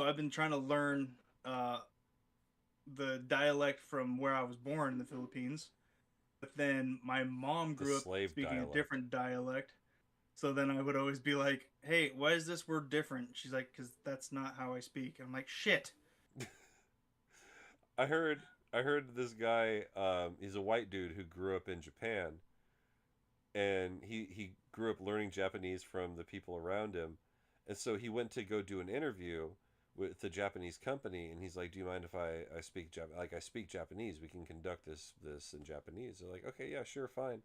I've been trying to learn the dialect from where I was born in the Philippines, But then my mom grew up slave speaking dialect. a different dialect. So then I would always be like, "Hey, why is this word different?" She's like, "Cause that's not how I speak." I'm like, "Shit." I heard this guy. He's a white dude who grew up in Japan, and he grew up learning Japanese from the people around him, and so he went to go do an interview with the Japanese company, and he's like, "Do you mind if I speak I speak Japanese? We can conduct this in Japanese." They're like, "Okay, yeah, sure, fine."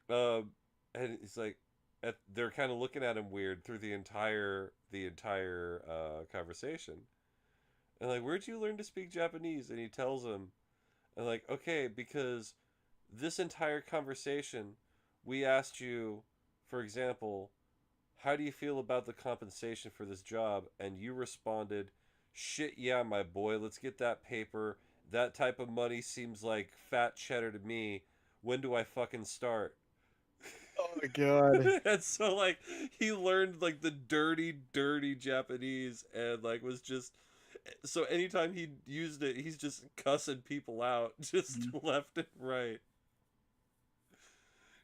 And he's like, they're kind of looking at him weird through the entire conversation, and like, "Where'd you learn to speak Japanese?" And he tells them, and like, "Okay, because this entire conversation, we asked you, for example, how do you feel about the compensation for this job? And you responded, shit, yeah, my boy, let's get that paper. That type of money seems like fat cheddar to me. When do I fucking start?" Oh my god. And so, like, he learned, like, the dirty Japanese, and, like, was just... So anytime he used it, he's just cussing people out, just left and right.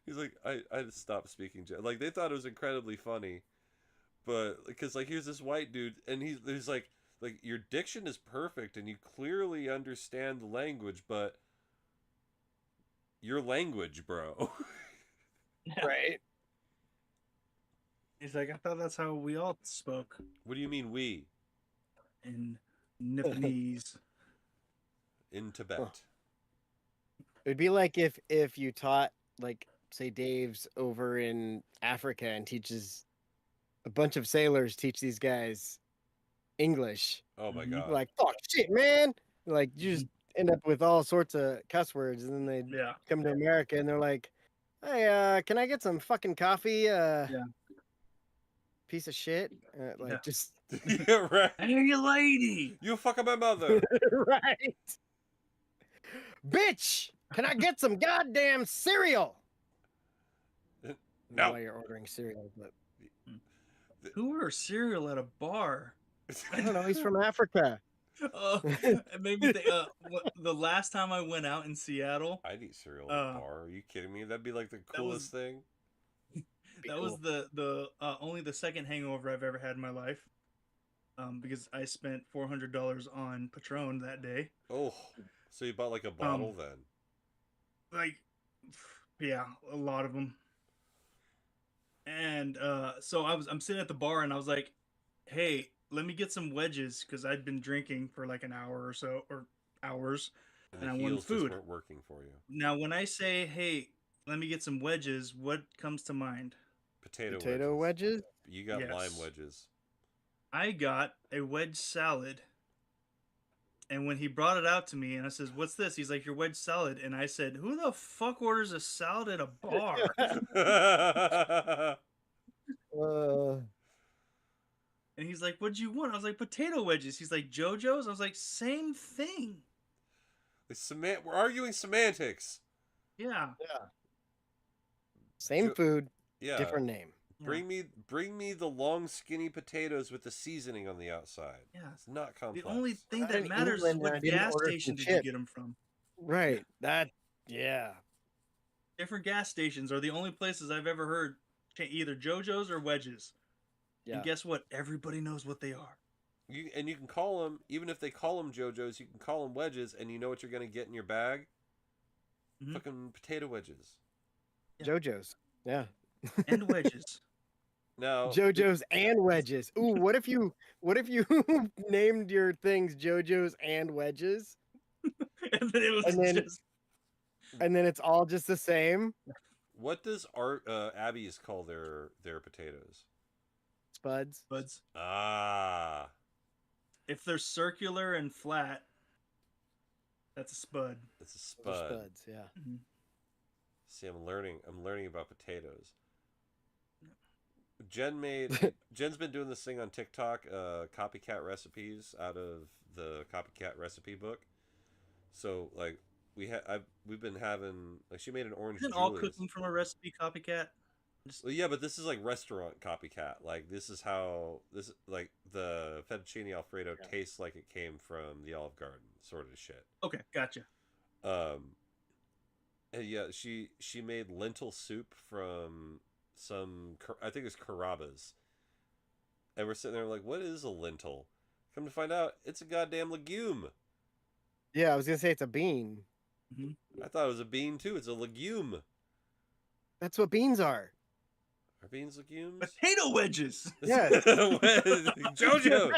He's like, I just stopped speaking. Like, they thought it was incredibly funny, but because like here's this white dude, and he's like your diction is perfect, and you clearly understand the language, but your language, bro. Right. He's like, "I thought that's how we all spoke What do you mean we in Nipponese." in Tibet? Huh. It'd be like if you taught, like, say Dave's over in Africa and teaches a bunch of sailors, teach these guys English. Oh my Mhm. god. Like, fuck shit, man. Like, you just end up with all sorts of cuss words, and then they Yeah. come to America and they're like, "Hey, can I get some fucking coffee? Piece of shit." Like, Yeah. just Yeah, right. Hey, lady. You fucking my mother. right. Bitch, can I get some goddamn cereal? No. While you're ordering cereal, but Who orders cereal at a bar? I don't know. He's from Africa. It made me think. The last time I went out in Seattle, I'd eat cereal at a bar. Are you kidding me? That'd be like the coolest thing. that was the only the second hangover I've ever had in my life. Because I spent $400 on Patron that day. Oh, so you bought like a bottle then? Like, yeah, a lot of them. And so I'm sitting at the bar, and I was like, "Hey, let me get some wedges," because I'd been drinking for like an hour or so, or hours, and I the wanted heels just food. weren't working for you. Now, when I say, "Hey, let me get some wedges," what comes to mind? Potato wedges. You got lime Yes. wedges. I got a wedge salad. And when he brought it out to me, and I says, "What's this?" He's like, "Your wedge salad." And I said, "Who the fuck orders a salad at a bar?" And he's like, "What'd you want?" I was like, "Potato wedges." He's like, "JoJo's?" I was like, "Same thing." We're arguing semantics. Yeah. Same food, Yeah. different name. Bring me the long skinny potatoes with the seasoning on the outside. Yeah. It's not complex. The only thing Not that in matters England, is I what didn't gas order some station did you chips. get them from. Right. Yeah. Different gas stations are the only places I've ever heard either JoJo's or wedges. Yeah. And guess what? Everybody knows what they are. You can call them, even if they call them JoJo's, you can call them wedges, and you know what you're going to get in your bag? Mhm. Fucking potato wedges. Yeah. JoJo's. Yeah. And wedges. Now, JoJo's and wedges. Ooh, what if you named your things JoJo's and wedges, And then it was And then- just and then it's all just the same? what does Abby's call their potatoes? Spuds. buds. Ah. If they're circular and flat, that's a spud. It's a Those are spud. spuds, yeah. See, I'm learning about potatoes. Jen's been doing this thing on TikTok, copycat recipes out of the copycat recipe book. So like we've been having, like, she made an orange Isn't all Julius. cooking from a recipe copycat? Well, yeah, but this is like restaurant copycat. Like this is how like the fettuccine alfredo tastes like it came from the Olive Garden, sort of shit. Okay, gotcha. Yeah, she made lentil soup from some, I think it's Carrabba's. And we're sitting there like, what is a lentil? Come to find out, it's a goddamn legume. Yeah, I was gonna say it's a bean. I thought it was a bean too. It's a legume. That's what beans are. Are beans legumes? Potato wedges. Yeah. JoJo.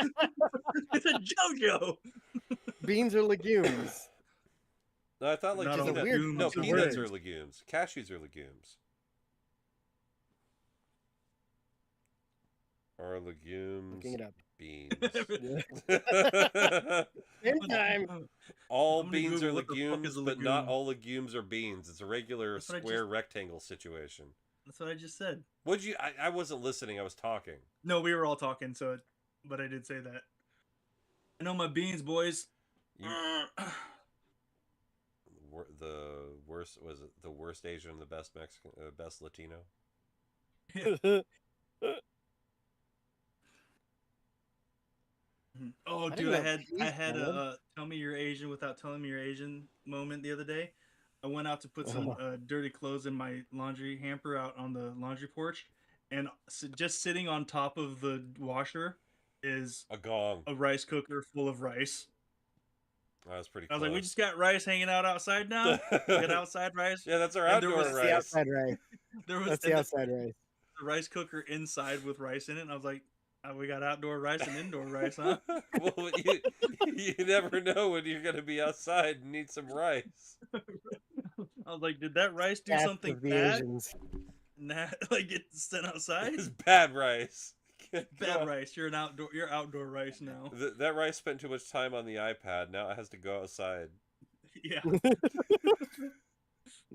It's a JoJo. Beans are legumes. No, I thought like Not a peanut- weird no, fucking peanuts word. are legumes. Cashews are legumes. Are legumes Looking it up. beans? Same time. All I'm gonna beans are Google what the fuck legumes, is a but not legume. all legumes are beans. It's a regular That's what I square just- rectangle situation. That's what I just said. What'd you? I wasn't listening. I was talking. No, we were all talking, but I did say that. I know my beans, boys. You, the worst was it the worst Asian, the best Mexican, best Latino. Oh, I dude, didn't I know had peas a counted. tell me you're Asian without telling me you're Asian moment the other day. I went out to put some dirty clothes in my laundry hamper out on the laundry porch, and just sitting on top of the washer is A gong. a rice cooker full of rice. That was pretty. I was close. like, we just got rice hanging out outside now. We got outside rice. Yeah, that's our And there outdoor was That's rice. the outside rice. There was That's and the outside rice. the rice cooker inside with rice in it. And I was like, we got outdoor rice and indoor rice, huh? Well, you never know when you're gonna be outside and need some rice. I was like, did that rice do Cats something of the bad? Asians. Nah, like get sent outside? It's bad rice. Bad rice. You're outdoor rice now. That rice spent too much time on the iPad. Now it has to go outside. Yeah.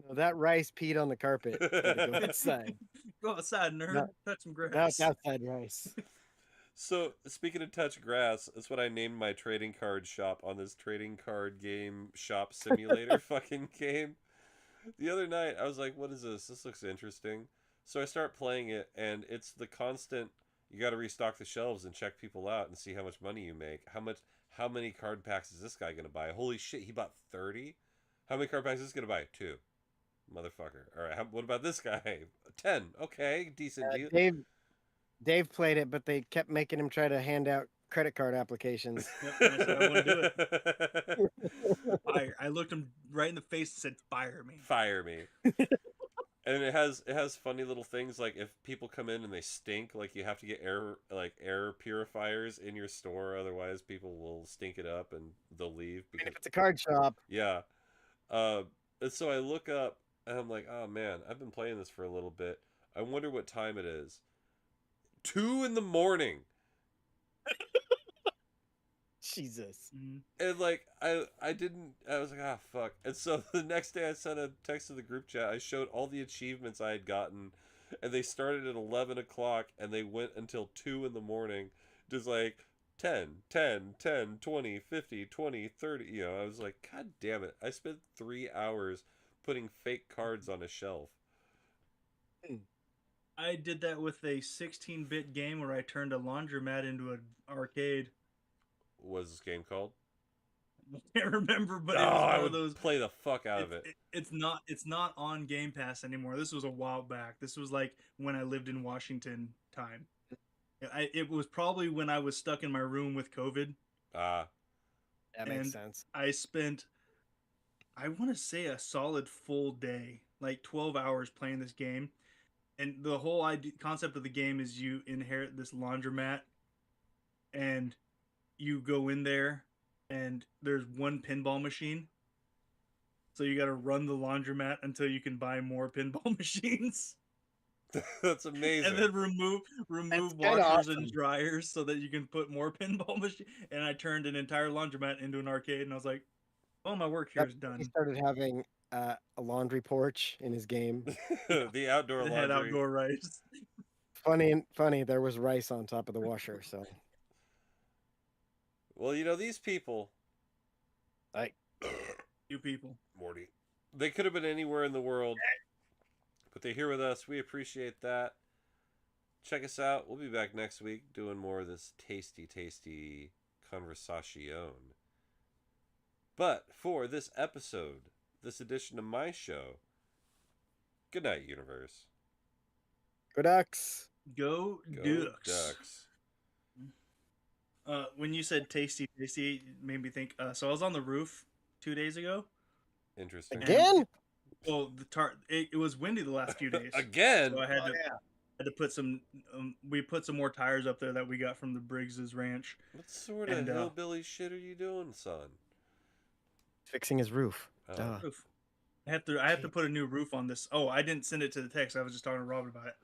No, that rice peed on the carpet. Gotta go outside. Go outside, nerd. No. Touch some grass. Now it's outside rice. So speaking of touch grass, that's what I named my trading card shop on this trading card game shop simulator fucking game. The other night I was like, what is this? This looks interesting. So I start playing it and it's the constant, you got to restock the shelves and check people out and see how much money you make. How many card packs is this guy going to buy? Holy shit, he bought 30? How many card packs is this going to buy? 2. Motherfucker. All right, what about this guy? 10. Okay, decent deal. Dave played it, but they kept making him try to hand out credit card applications. Yep, and I said, I want to do it. Fire. I looked him right in the face and said, "Fire me." Fire me. And it has funny little things like if people come in and they stink, like you have to get air purifiers in your store, otherwise people will stink it up and they'll leave. I mean, if it's a card shop, Yeah. And so I look up and I'm like, oh man, I've been playing this for a little bit. I wonder what time it is. 2 a.m. Jesus. Mhm. And like I was like, ah, fuck. And so the next day I sent a text to the group chat. I showed all the achievements I had gotten, and they started at 11 o'clock and they went until 2 a.m. Just like 10, 10, 10, 20, 50, 20, 30. You know, I was like, God damn it. I spent 3 hours putting fake cards on a shelf. I did that with a 16-bit game where I turned a laundromat into an arcade. What was this game called? I can't remember, but Oh, it was I one would of those. play the fuck out of it. It's not on Game Pass anymore. This was a while back. This was like when I lived in Washington time. It was probably when I was stuck in my room with COVID. Ah, That makes And sense. I spent, I want to say, a solid full day, like 12 hours playing this game. And the whole concept of the game is you inherit this laundromat and you go in there and there's one pinball machine. So you got to run the laundromat until you can buy more pinball machines. that's amazing. And then remove That's washers kinda awesome. and dryers so that you can put more pinball machine. And I turned an entire laundromat into an arcade, and I was like, "Oh, my work here is He done." started having a laundry porch in his game. The outdoor It laundry. had outdoor rice. Funny. There was rice on top of the washer. So Well, you know, these people, You people. Morty, they could have been anywhere in the world, but they're here with us. We appreciate that. Check us out. We'll be back next week doing more of this tasty conversation. But for this episode, this edition of my show, Good night, universe. Go Ducks. Go, Go Ducks. When you said tasty, it made me think. So I was on the roof 2 days ago. Interesting. Again? Well, it was windy the last few days. Again. So I had Oh, to yeah. had to put some. We put some more tires up there that we got from the Briggs's ranch. What sort of And, hillbilly shit are you doing, son? Fixing his roof. Oh. Duh. Roof. I have to put a new roof on this. Oh, I didn't send it to the text. I was just talking to Robin about it.